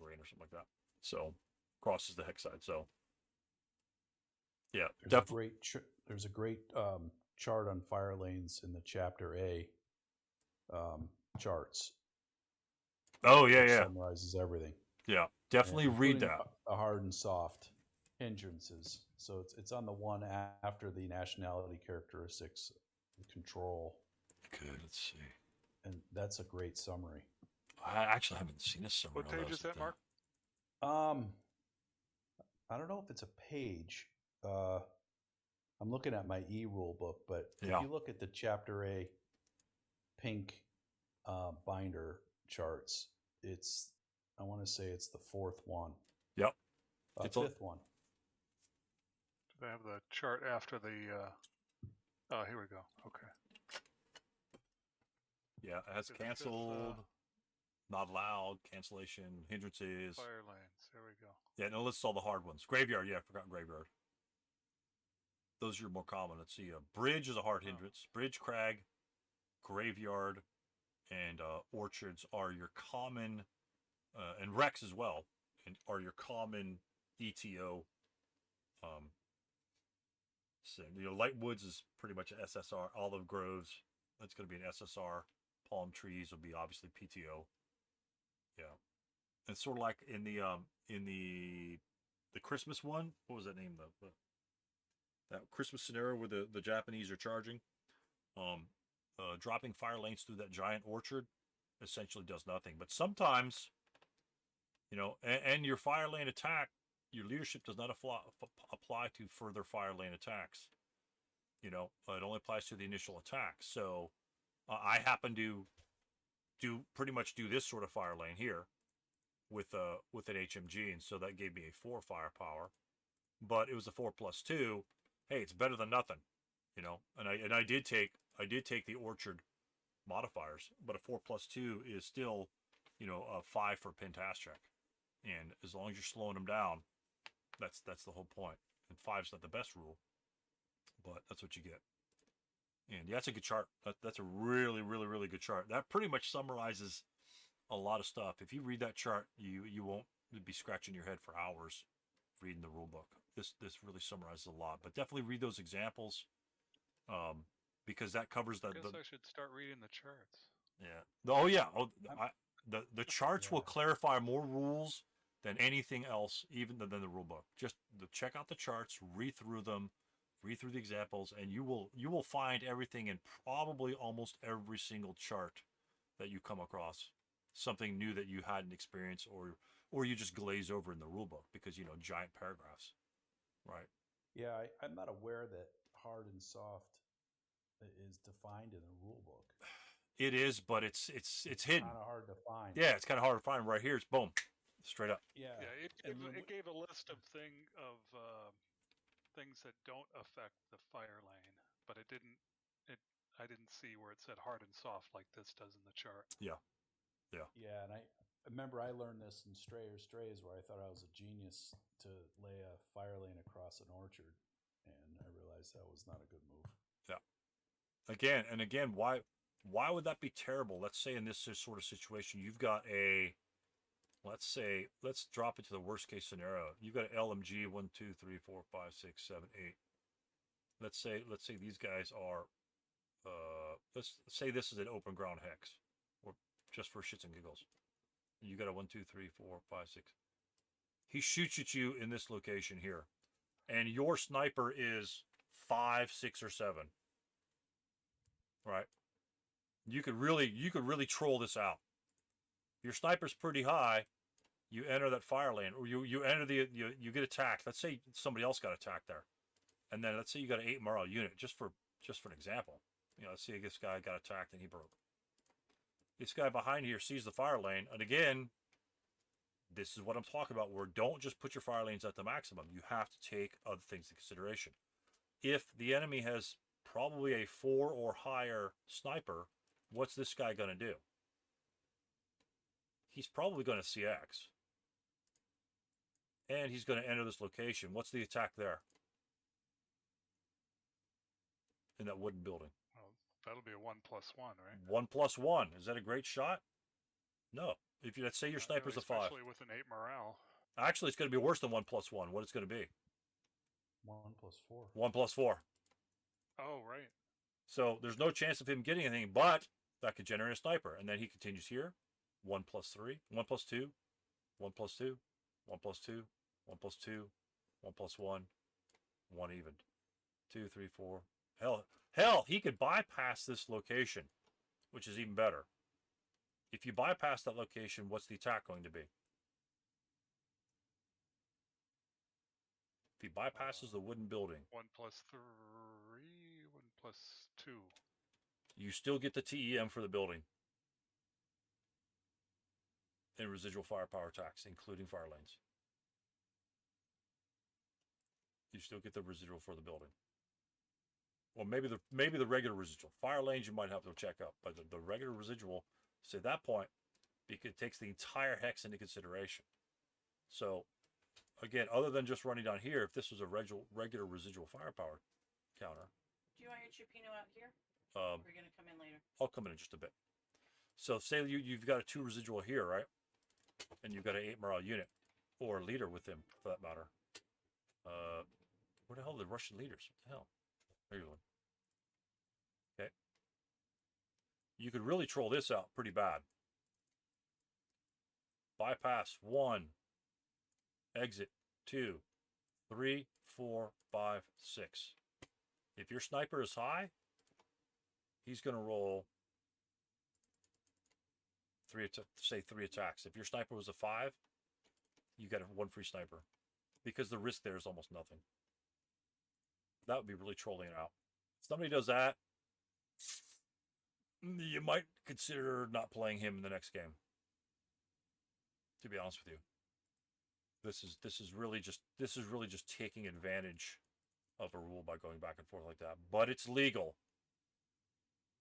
grain or something like that. So crosses the hex side. So yeah, there's a great chart on fire lanes in the chapter A charts. Oh yeah, which yeah, summarizes everything. yeah. Definitely read including that. A hard and soft hindrances. So it's on the one after the nationality characteristics, control, Good. Let's see. and that's a great summary. I actually haven't seen a summary. What page is that, Mark? I don't know if it's a page. I'm looking at my e-rule book, but Yeah. if you look at the Chapter A pink binder charts, I want to say it's the fourth one. Yep. It's Fifth one. They have the chart after the. Oh, here we go. Okay. Yeah, it has canceled, not allowed, cancellation, hindrances. Fire lanes. There we go. Yeah, no, let's all the hard ones. Graveyard, yeah, I forgot graveyard. Those are more common. Let's see. Bridge is a hard hindrance. Bridge, crag, graveyard, and orchards are your common, and wrecks as well, and are your common ETO. So, light woods is pretty much an SSR. Olive groves, that's going to be an SSR. Palm trees will be obviously PTO. Yeah, it's sort of like in the Christmas one. What was that name? That Christmas scenario where the Japanese are charging, dropping fire lanes through that giant orchard essentially does nothing. But sometimes, and your fire lane attack, your leadership does not apply to further fire lane attacks. It only applies to the initial attack. So I happen to pretty much do this sort of fire lane here with an HMG, and so that gave me a 4 firepower. But it was a 4+2. Hey, it's better than nothing, And I did take the orchard modifiers, but a 4+2 is still, a 5 for Pentastic. And as long as you're slowing them down, that's the whole point. And 5's not the best rule, but that's what you get. And yeah, that's a good chart. That's a really, really, really good chart. That pretty much summarizes a lot of stuff. If you read that chart, you won't be scratching your head for hours reading the rule book. This really summarizes a lot. But definitely read those examples, because that covers that. I guess I should start reading the charts. Yeah. Oh yeah. The charts will clarify more rules than anything else, even than the rule book. Just check out the charts, read through them, read through the examples, and you will find everything in probably almost every single chart that you come across. Something new that you hadn't experienced, or you just glaze over in the rule book because giant paragraphs, right? Yeah, I'm not aware that hard and soft is defined in the rule book. It is, but it's hidden. Kind of hard to find. Yeah, it's kind of hard to find. Right here, it's boom, straight up. Yeah, it gave a list of things that don't affect the fire lane, but it didn't. I didn't see where it said hard and soft like this does in the chart. Yeah. Yeah, and I remember I learned this in Strays, where I thought I was a genius to lay a fire lane across an orchard, and I realized that was not a good move. Yeah. Again, why would that be terrible? Let's say in this sort of situation, you've got let's drop it to the worst case scenario. You've got an LMG 1, 2, 3, 4, 5, 6, 7, 8. Let's say these guys are, let's say this is an open ground hex, or just for shits and giggles. You got a 1, 2, 3, 4, 5, 6. He shoots at you in this location here, and your sniper is 5, 6, or 7. Right? You could really troll this out. Your sniper's pretty high. You enter that fire lane, or you enter you get attacked. Let's say somebody else got attacked there, and then let's say you got an 8 morale unit, just for an example. Let's say this guy got attacked and he broke. This guy behind here sees the fire lane, and again, this is what I'm talking about. Where don't just put your fire lanes at the maximum. You have to take other things into consideration. If the enemy has probably a 4 or higher sniper, what's this guy going to do? He's probably going to CX. And he's going to enter this location. What's the attack there? In that wooden building. Well, that'll be a 1+1, right? 1+1. Is that a great shot? No. If let's say your sniper's really, a 5. especially with an 8 morale. Actually, it's going to be worse than 1+1. What it's going to be? 1+4. 1+4. Oh, right. So there's no chance of him getting anything, but that could generate a sniper. And then he continues here, 1 plus 3, 1 plus 2, 1 plus 2, 1 plus 2, 1 plus 2, 1 plus 1, 1 even. 2, 3, 4. Hell, he could bypass this location, which is even better. If you bypass that location, what's the attack going to be? If he bypasses the wooden building, 1 plus 3, 1 plus 2. you still get the TEM for the building. And residual firepower attacks, including fire lanes. You still get the residual for the building. Well, maybe the regular residual. Fire lanes you might have to check up, but the regular residual, so at that point, because it takes the entire hex into consideration. So, again, other than just running down here, if this was a regular residual firepower counter. Do you want your Chupino out here? Or are you going to come in later? I'll come in just a bit. So, say you've got a 2 residual here, right? And you've got an 8 morale unit, or a leader with him, for that matter. Where the hell are the Russian leaders? What the hell? There you go. Okay. You could really troll this out pretty bad. Bypass 1. Exit 2. 3, 4, 5, 6. If your sniper is high, he's going to roll 3 attacks. If your sniper was a 5, you got 1 free sniper. Because the risk there is almost nothing. That would be really trolling it out. If somebody does that, you might consider not playing him in the next game. To be honest with you. This is really just taking advantage of a rule by going back and forth like that. But it's legal.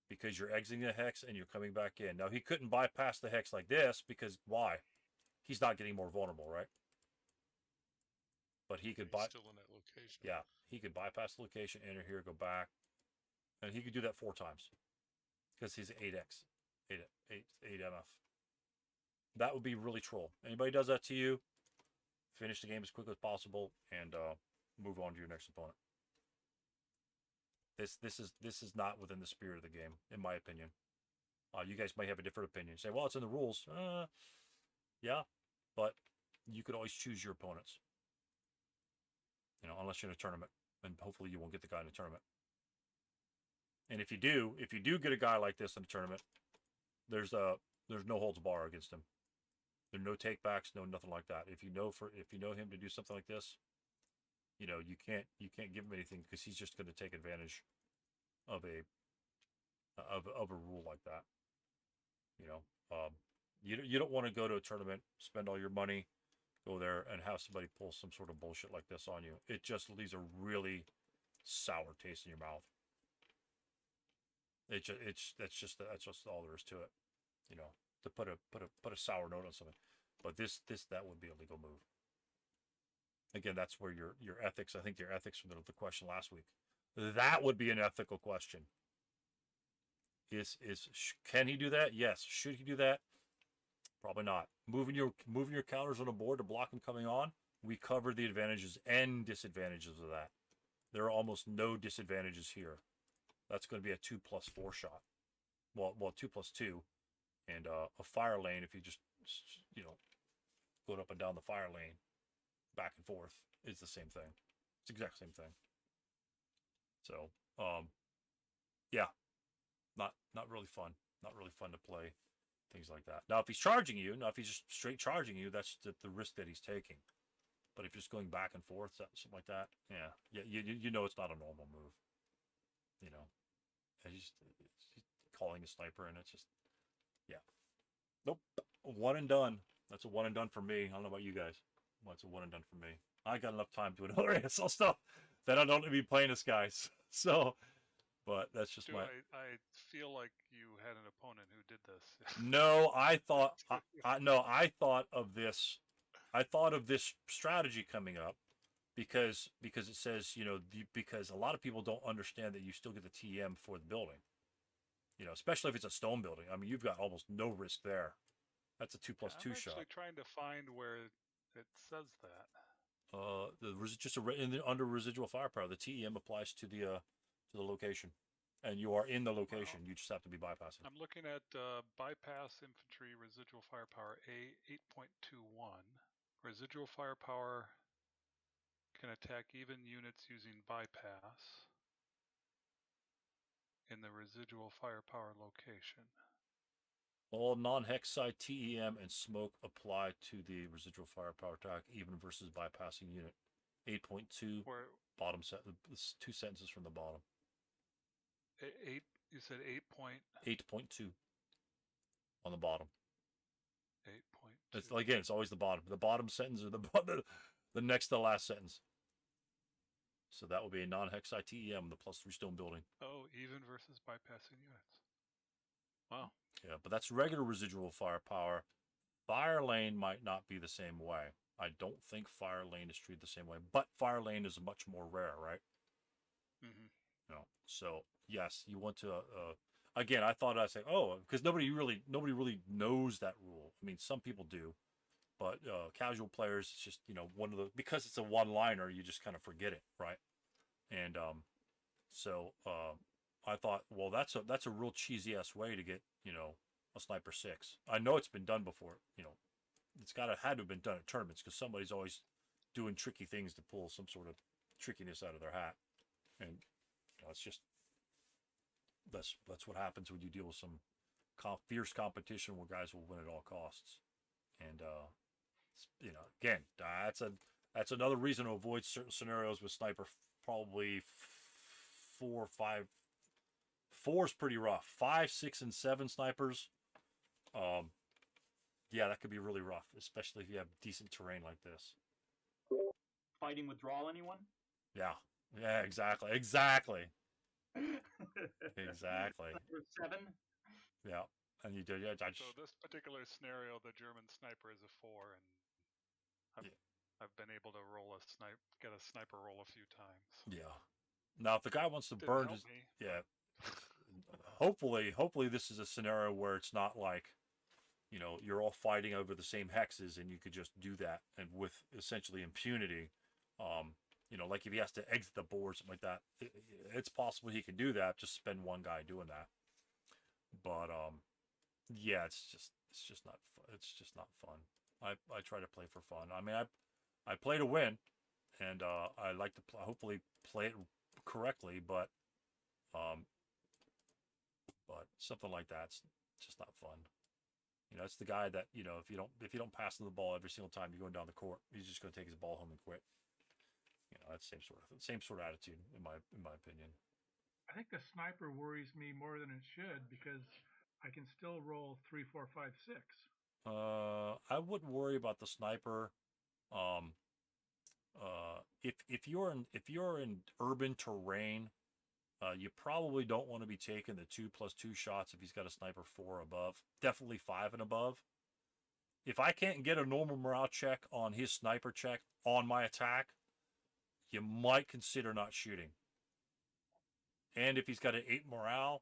Because you're exiting the hex and you're coming back in. Now he couldn't bypass the hex like this because why? He's not getting more vulnerable, right? But he could still in that location. Yeah, he could bypass the location, enter here, go back, and he could do that 4 times because he's 8x, 8 MF. That would be really troll. Anybody does that to you, finish the game as quickly as possible and move on to your next opponent. This is not within the spirit of the game, in my opinion. You guys might have a different opinion. Say, well, it's in the rules. Yeah, but you could always choose your opponents. You know, unless you're in a tournament, and hopefully you won't get the guy in a tournament. And if you do get a guy like this in a tournament, there's no holds bar against him. There are no takebacks, no nothing like that. If you know him to do something like this, you know, you can't give him anything because he's just going to take advantage of a rule like that. You know, you don't want to go to a tournament, spend all your money, go there and have somebody pull some sort of bullshit like this on you. It just leaves a really sour taste in your mouth. That's just all there is to it. You know, to put a sour note on something. But that would be a legal move. Again, that's where your ethics. I think your ethics from the question last week. That would be an ethical question. Can he do that? Yes. Should he do that? Probably not. Moving your counters on a board to block him coming on. We covered the advantages and disadvantages of that. There are almost no disadvantages here. That's going to be a 2+4 shot. Well, 2+2, and a fire lane. If you just go up and down the fire lane, back and forth, is the same thing. It's the exact same thing. So, yeah, not really fun. Not really fun to play. Things like that. Now, if he's charging you, if he's just straight charging you, that's the risk that he's taking. But if you're just going back and forth, something like that, yeah, you know it's not a normal move. You know, and he's calling a sniper, and it's just, yeah, nope, 1 and done. That's a 1 and done for me. I don't know about you guys. Well, it's a 1 and done for me. I got enough time to do another ASL stuff that I don't need to be playing this guy. So. But that's just my. I feel like you had an opponent who did this. No, I thought of this. I thought of this strategy coming up because it says, you know, because a lot of people don't understand that you still get the TM for the building. You know, especially if it's a stone building. I mean, you've got almost no risk there. That's a 2+2 shot. I'm actually trying to find where it says that. Just under residual firepower, the TEM applies to the location, and you are in the location. You just have to be bypassing. I'm looking at bypass infantry residual firepower A 8.21. Residual firepower can attack even units using bypass in the residual firepower location. All non-hex side TEM and smoke apply to the residual firepower attack, even versus bypassing unit. 8.2, bottom set. This 2 sentences from the bottom. 8. You said 8.2 on the bottom. 8.2. It's, again, it's always the bottom. The bottom sentence or the next to the last sentence. So that will be a non-hex side TEM, the +3 stone building. Oh, even versus bypassing units. Wow. Yeah, but that's regular residual firepower. Fire lane might not be the same way. I don't think fire lane is treated the same way, but fire lane is much more rare, right? Mm-hmm. You know, so yes, you want to. Again, I thought I'd say, oh, because nobody really knows that rule. I mean, some people do, but casual players, it's just one of the, because it's a one-liner, you just kind of forget it, right? And so I thought, well, that's a real cheesy ass way to get a sniper 6. I know it's been done before. It's had to have been done at tournaments because somebody's always doing tricky things to pull some sort of trickiness out of their hat, and it's just that's what happens when you deal with some fierce competition where guys will win at all costs. And again, that's another reason to avoid certain scenarios with sniper. Probably 4 or 5. 4 is pretty rough. 5, 6, and 7 snipers. Yeah, that could be really rough, especially if you have decent terrain like this. Fighting withdrawal, anyone? Yeah, exactly. Exactly. Sniper 7. Yeah, and you did. Yeah, so this particular scenario, the German sniper is a 4, and I've been able to get a sniper roll a few times. Yeah. Now, if the guy wants to burn his, hopefully this is a scenario where it's not like, you're all fighting over the same hexes and you could just do that and with essentially impunity. Like if he has to exit the board, something like that, it's possible he can do that. Just spend one guy doing that. But yeah, it's just not fun. It's just not fun. I try to play for fun. I mean, I play to win, and I like to hopefully play it correctly, but something like that's just not fun. It's the guy that if you don't pass him the ball every single time you're going down the court, he's just going to take his ball home and quit. That's same sort of attitude in my opinion. I think the sniper worries me more than it should because I can still roll 3, 4, 5, 6. I wouldn't worry about the sniper. If you're in urban terrain, you probably don't want to be taking the 2+2 shots if he's got a sniper 4 above. Definitely 5 and above. If I can't get a normal morale check on his sniper check on my attack, you might consider not shooting. And if he's got an 8 morale,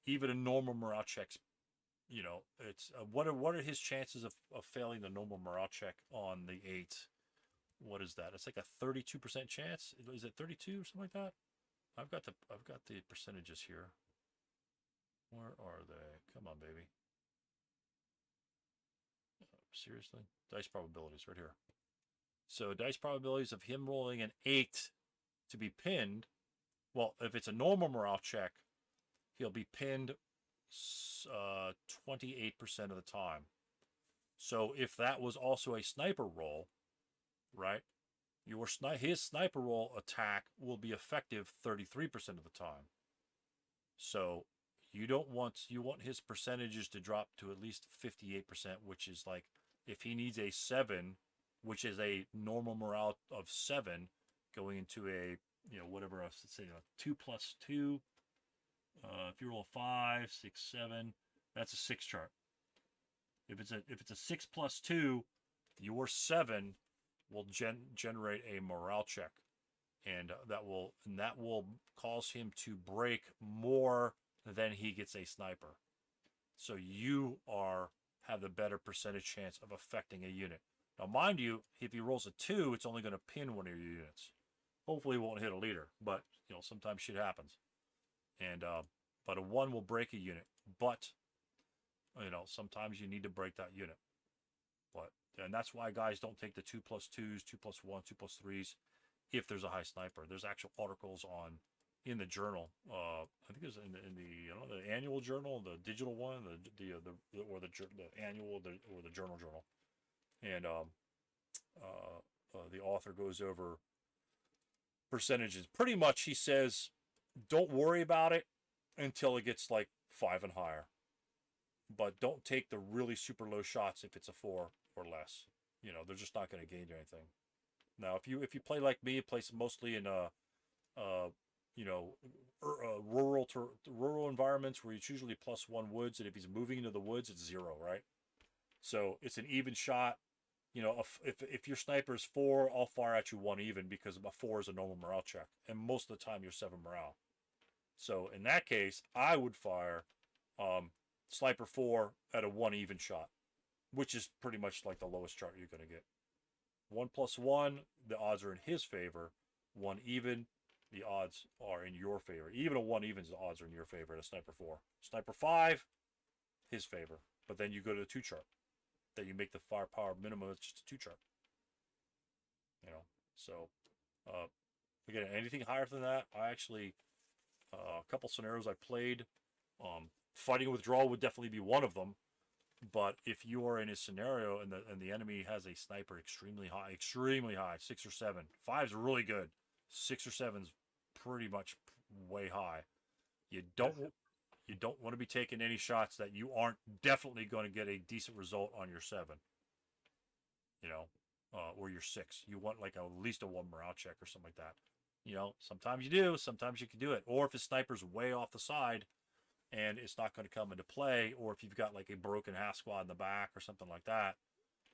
even a normal morale check's, it's what are his chances of failing the normal morale check on the 8? What is that? It's like a 32% chance. Is it 32 or something like that? I've got the percentages here. Where are they? Come on, baby. Seriously? Dice probabilities right here. So dice probabilities of him rolling an 8 to be pinned. Well, if it's a normal morale check, he'll be pinned 28% of the time. So if that was also a sniper roll, right? His sniper roll attack will be effective 33% of the time. So you want his percentages to drop to at least 58%, which is like if he needs a 7, which is a normal morale of 7, going into a whatever else, let's say a 2+2. If you roll 5, 6, 7, that's a 6 chart. If it's a 6+2, your 7 will generate a morale check, and that will cause him to break more than he gets a sniper. So you have the better percentage chance of affecting a unit. Now, mind you, if he rolls a 2, it's only going to pin one of your units. Hopefully, it won't hit a leader, but sometimes shit happens. and but a 1 will break a unit. But sometimes you need to break that unit. And that's why guys don't take the 2+2s, 2+1, 2+3s if there's a high sniper. There's actual articles in the journal. I think it's in the the annual journal, the digital one, the annual or the journal. And the author goes over percentages. Pretty much, he says, don't worry about it until it gets like 5 and higher. But don't take the really super low shots if it's a 4 or less. They're just not going to gain anything. Now, if you play like me, play mostly in rural environments where it's usually +1 woods, and if he's moving into the woods, it's 0, right? So it's an even shot. If your sniper is 4, I'll fire at you 1 even, because a 4 is a normal morale check, and most of the time you're 7 morale. So in that case, I would fire sniper 4 at a 1 even shot, which is pretty much like the lowest chart you're going to get. 1+1, the odds are in his favor. 1 even, the odds are in your favor. Even a 1 even, the odds are in your favor at a sniper 4. Sniper 5, his favor. But then you go to the 2 chart. Then you make the firepower minimum, it's just a 2 chart. So again, anything higher than that, I actually a couple scenarios I played, fighting withdrawal would definitely be one of them. But if you are in a scenario and the enemy has a sniper extremely high, 6 or 7, 5's really good, 6 or 7's pretty much way high. You don't want to be taking any shots that you aren't definitely going to get a decent result on your 7. Or your 6. You want like at least a 1 morale check or something like that. Sometimes you do, sometimes you can do it. Or if his sniper's way off the side and it's not going to come into play, or if you've got like a broken half squad in the back or something like that,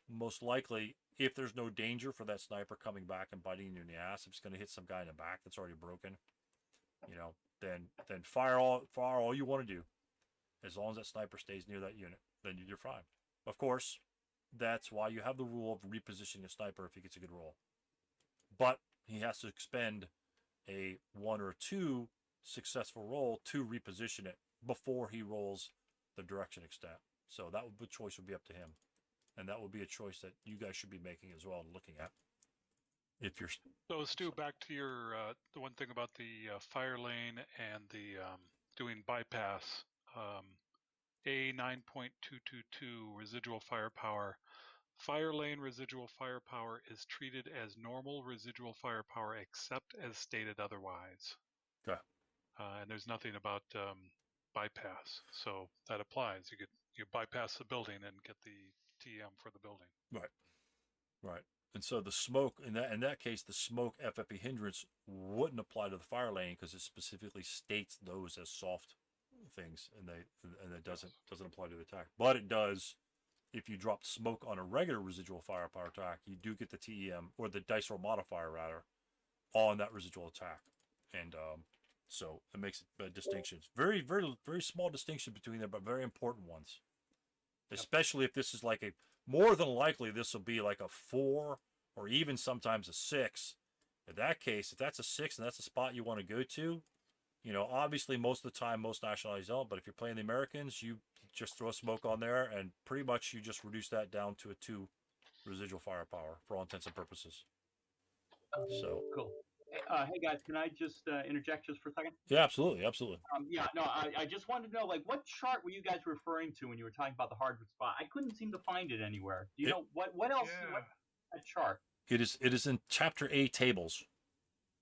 most likely, if there's no danger for that sniper coming back and biting you in the ass, if it's going to hit some guy in the back that's already broken, then fire all you want to do. As long as that sniper stays near that unit, then you're fine. Of course, that's why you have the rule of repositioning a sniper if he gets a good roll. But he has to expend a 1 or 2 successful roll to reposition it before he rolls the direction extent. So the choice would be up to him. And that would be a choice that you guys should be making as well and looking at. If you're So, Stu, back to your the one thing about the fire lane and the doing bypass. A 9.222 residual firepower. Fire lane residual firepower is treated as normal residual firepower except as stated otherwise. Okay. And there's nothing about bypass, so that applies. You bypass the building and get the TM for the building. Right. And so the smoke in that case, the smoke FFP hindrance wouldn't apply to the fire lane because it specifically states those as soft things, and it doesn't apply to the attack. But it does if you drop smoke on a regular residual firepower attack. You do get the TEM, or the dice roll modifier rather, on that residual attack, and so it makes a distinction. It's very, very, very small distinction between them, but very important ones. Especially if this is like more than likely this will be like a 4 or even sometimes a 6. In that case, if that's a 6 and that's a spot you want to go to, obviously most of the time most nationalities don't, but if you're playing the Americans, you just throw smoke on there and pretty much you just reduce that down to a 2 residual firepower for all intents and purposes. So cool. Hey guys, can I just interject just for a second? Yeah, absolutely. I just wanted to know, like, what chart were you guys referring to when you were talking about the hardwood spot? I couldn't seem to find it anywhere. Do you know what else? Yeah. What a chart? It is in Chapter A tables.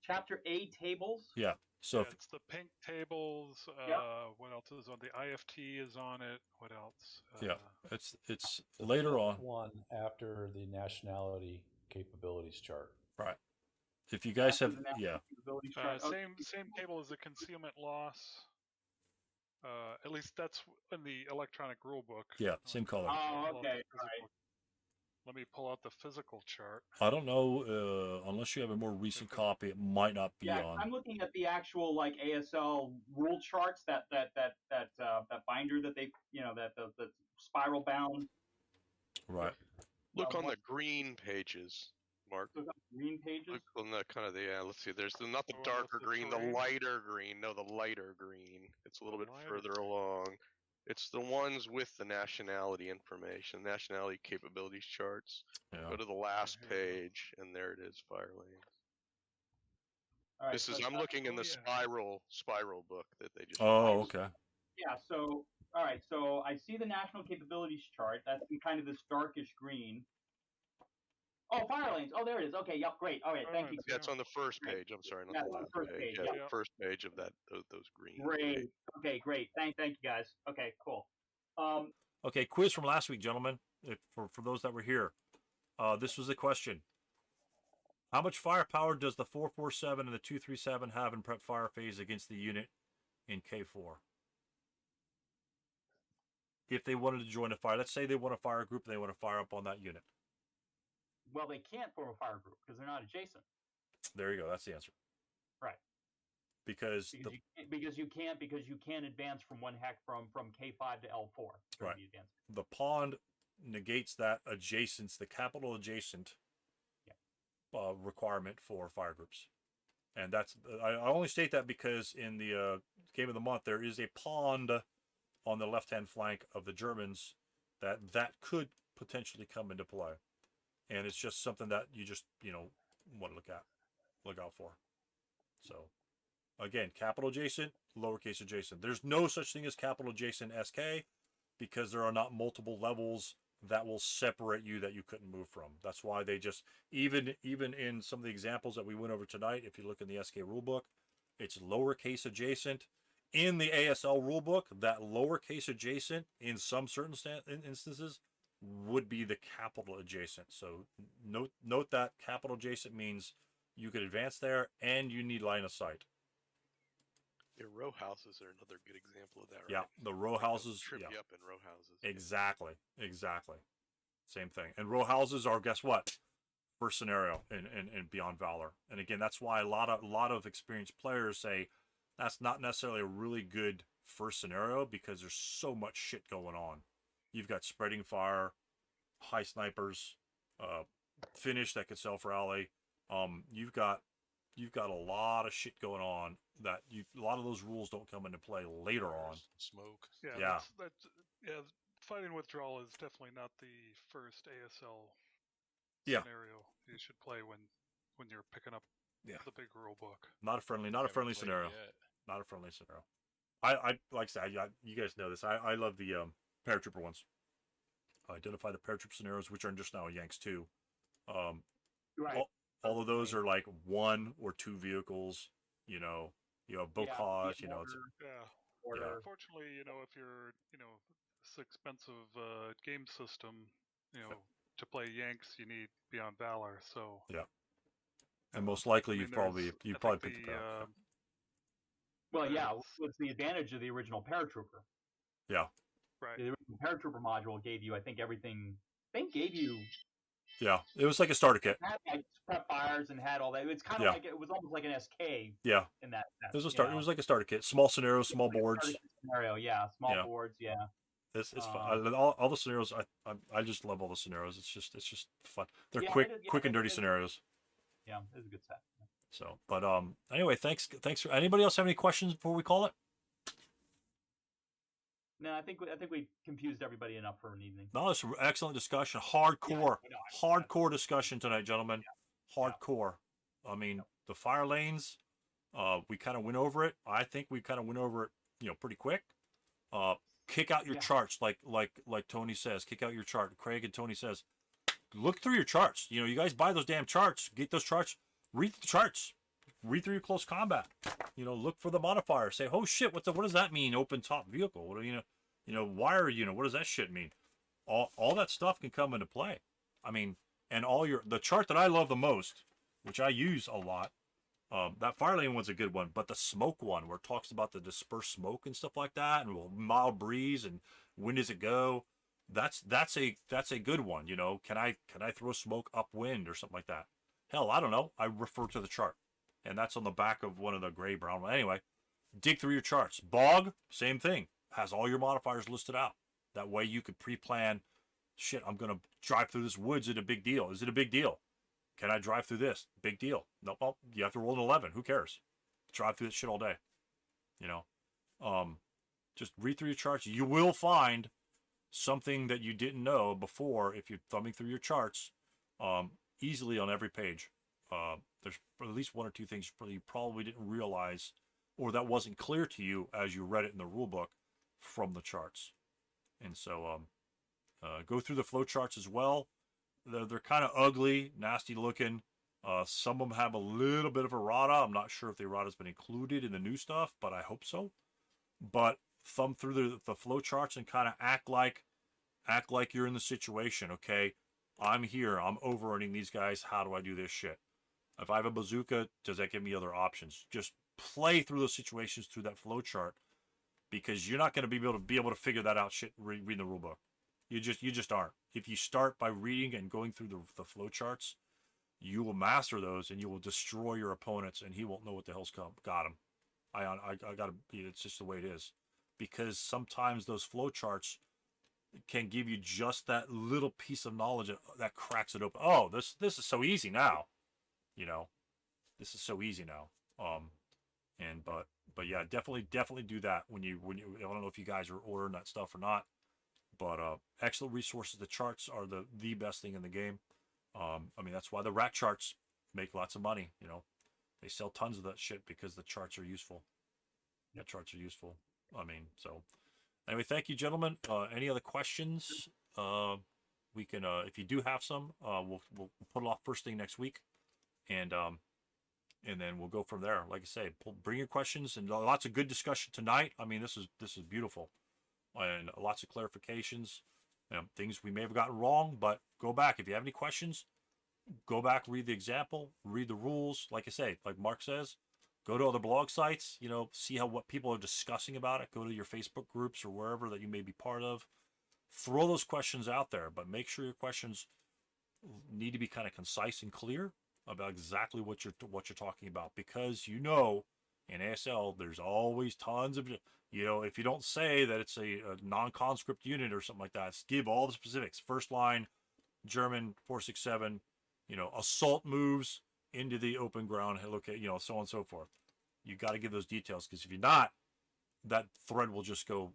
Chapter A tables. Yeah. So it's the pink tables. What else is on the IFT? Is on it. What else? It's later on. One after the nationality capabilities chart. Right. If you guys have, same table as the concealment loss. At least that's in the electronic rule book. Yeah, same color. Oh, okay. Right. Let me pull out the physical chart. I don't know, unless you have a more recent copy, it might not be on. I'm looking at the actual like ASL rule charts, that binder that they, the spiral bound. Right. Look on the green pages. Mark. So green pages. Look on the kind of the let's see. There's not the Oh, darker the green, the terrain? lighter green. No, the lighter green. It's a little bit Lighter further along. It's the ones with the nationality information, nationality capabilities charts. Yeah. Go to the last here we go. page, and there it is, fire lanes. All right, This is so, I'm looking in the yeah. spiral book that they just. Oh, released. okay. Yeah, so all right, so I see the national capabilities chart. That's in kind of this darkish green. Oh, fire lanes. Oh, there it is. Okay, yep, great. All right, thank you. Yeah, it's on the first Great. page. I'm sorry, not Yeah, the it's on last the first page. page, Yeah, yeah. the first page of that those green. Great. Okay, great. Thank you guys. Okay, cool. Okay, quiz from last week, gentlemen. For those that were here, this was the question: how much firepower does the 447 and the 237 have in prep fire phase against the unit in K4? If they wanted to join a fire, let's say they want to fire a group, and they want to fire up on that unit. Well, they can't form a fire group because they're not adjacent. There you go. That's the answer. Right. Because you can't advance from one heck from K5 to L4. Right. The pond negates that adjacent, the capital adjacent requirement for fire groups. And that's I only state that because in the game of the month there is a pond on the left-hand flank of the Germans that could potentially come into play. And it's just something that you just, want to look out for. So again, capital adjacent, lowercase adjacent. There's no such thing as capital adjacent SK because there are not multiple levels that will separate you that you couldn't move from. That's why they just, even in some of the examples that we went over tonight, if you look in the SK rulebook, it's lowercase adjacent. In the ASL rulebook, that lowercase adjacent in some certain instances would be the capital adjacent. So note that capital adjacent means you could advance there and you need line of sight. Your row houses are another good example of that, right? Yeah, the row houses. Trip you up in row houses. Exactly. Same thing. And row houses are, guess what? First scenario in Beyond Valor. And again, that's why a lot of experienced players say that's not necessarily a really good first scenario because there's so much shit going on. You've got spreading fire, high snipers, finish that could self-rally. You've got a lot of shit going on that a lot of those rules don't come into play later on. Smoke. Yeah. That's fighting withdrawal is definitely not the first ASL scenario you should play when you're picking up the big rule book. Not a friendly scenario. Not a friendly scenario. I like I said, you guys know this. I love the paratrooper ones. Identify the paratrooper scenarios, which are just now Yanks 2. Right. All of those are like 1 or 2 vehicles. You have Bocage. It's Unfortunately, if you're this expensive game system, to play Yanks, you need Beyond Valor. So and most likely you've probably picked the pair. Well, yeah. What's the advantage of the original paratrooper? Yeah. Right. The original paratrooper module gave you, I think, everything. Gave you. Yeah, it was like a starter kit. It had like prep fires and had all that. It's kind of like it was almost like an SK. Yeah. In that sense, it was a start. It was like a starter kit. Small scenarios, small boards. Scenario, small boards, It's fun. All the scenarios. I just love all the scenarios. It's just fun. They're quick and dirty scenarios. Yeah, it's a good set. So, but anyway, thanks. For anybody else have any questions before we call it? No, I think we confused everybody enough for an evening. No, it's an excellent discussion. Hardcore discussion tonight, gentlemen. Hardcore. I mean, the fire lanes. We kind of went over it. I think we kind of went over it, pretty quick. Kick out your charts, like Tony says. Kick out your chart. Craig and Tony says, look through your charts. You guys buy those damn charts. Get those charts. Read the charts. Read through your close combat. Look for the modifier. Say, oh shit, what does that mean? Open top vehicle. What do wire unit? What does that shit mean? All that stuff can come into play. I mean, and the chart that I love the most, which I use a lot, that fire lane one's a good one, but the smoke one where it talks about the dispersed smoke and stuff like that, and mild breeze and when does it go? That's a good one. Can I throw smoke upwind or something like that? Hell, I don't know. I refer to the chart. And that's on the back of one of the gray brown ones. Anyway, dig through your charts. Bog, same thing. Has all your modifiers listed out. That way you could pre-plan, shit, I'm going to drive through this woods. Is it a big deal? Is it a big deal? Can I drive through this? Big deal. Nope. Well, you have to roll an 11. Who cares? Drive through this shit all day. You know, just read through your charts. You will find something that you didn't know before if you're thumbing through your charts easily on every page. There's at least one or two things you probably didn't realize or that wasn't clear to you as you read it in the rule book from the charts. And so go through the flow charts as well. They're kind of ugly, nasty looking. Some of them have a little bit of errata. I'm not sure if the errata has been included in the new stuff, but I hope so. But thumb through the flow charts and kind of act like you're in the situation. Okay, I'm here. I'm overrunning these guys. How do I do this shit? If I have a bazooka, does that give me other options? Just play through those situations through that flow chart, because you're not going to be able to figure that out shit reading the rule book. You just aren't. If you start by reading and going through the flow charts, you will master those and you will destroy your opponents, and he won't know what the hell's got him. I gotta. It's just the way it is, because sometimes those flow charts can give you just that little piece of knowledge that cracks it open. Oh, this is so easy now. You know, this is so easy now. But yeah, definitely do that when you. I don't know if you guys are ordering that stuff or not, but excellent resources. The charts are the best thing in the game. I mean, that's why the rat charts make lots of money. You know, they sell tons of that shit because the charts are useful. Yeah, charts are useful. I mean, so anyway, thank you, gentlemen. Any other questions? We can, if you do have some, we'll put it off first thing next week, and then we'll go from there. Like I say, bring your questions, and lots of good discussion tonight. I mean, this is beautiful, and lots of clarifications, things we may have gotten wrong. But go back if you have any questions. Go back, read the example, read the rules. Like I say, like Mark says, go to other blog sites. You know, see what people are discussing about it. Go to your Facebook groups or wherever that you may be part of. Throw those questions out there, but make sure your questions need to be kind of concise and clear about exactly what you're talking about, because in ASL there's always tons of, if you don't say that it's a non-conscript unit or something like that, give all the specifics. First line, German 467, assault moves into the open ground, locate, so on and so forth. You got to give those details, because if you're not, that thread will just go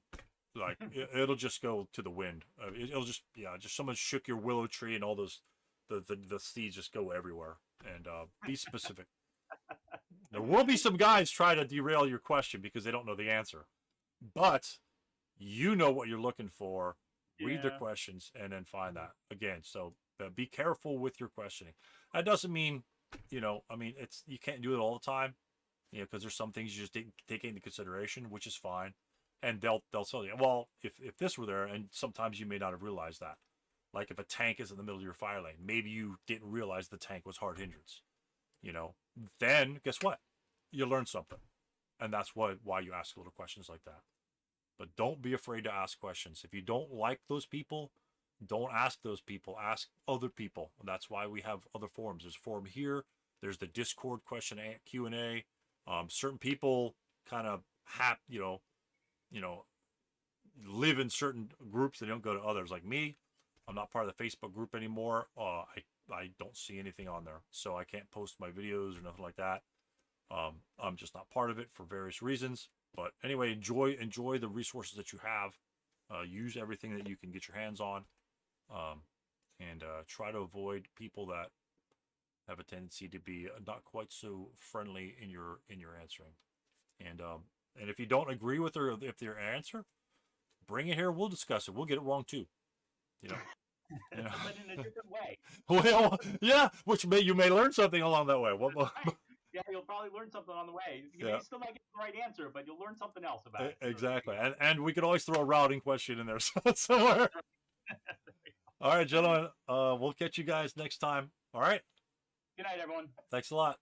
like it'll just go to the wind. It'll just someone shook your willow tree and all those the seeds just go everywhere. And be specific. There will be some guys try to derail your question because they don't know the answer, but you know what you're looking for. Read their questions and then find that again. So be careful with your questioning. That doesn't mean, it's, you can't do it all the time, because there's some things you just didn't take into consideration, which is fine. And they'll tell you, well, if this were there, and sometimes you may not have realized that. Like if a tank is in the middle of your fire lane, maybe you didn't realize the tank was hard hindrance. Then guess what? You learn something. And that's why you ask little questions like that. But don't be afraid to ask questions. If you don't like those people, don't ask those people. Ask other people. And that's why we have other forums. There's a forum here. There's the Discord question Q&A. Certain people kind of live in certain groups. They don't go to others. Like me, I'm not part of the Facebook group anymore. I don't see anything on there, so I can't post my videos or nothing like that. I'm just not part of it for various reasons. But anyway, enjoy the resources that you have. Use everything that you can get your hands on, and try to avoid people that have a tendency to be not quite so friendly in your answering. And if you don't agree with their answer, bring it here. We'll discuss it. We'll get it wrong too. But in a different way. Well, yeah, which you may learn something along that way. Right. Yeah, you'll probably learn something on the way. You still might get the right answer, but you'll learn something else about it. Exactly. And we could always throw a routing question in there somewhere. All right, gentlemen. We'll catch you guys next time. All right. Good night, everyone. Thanks a lot.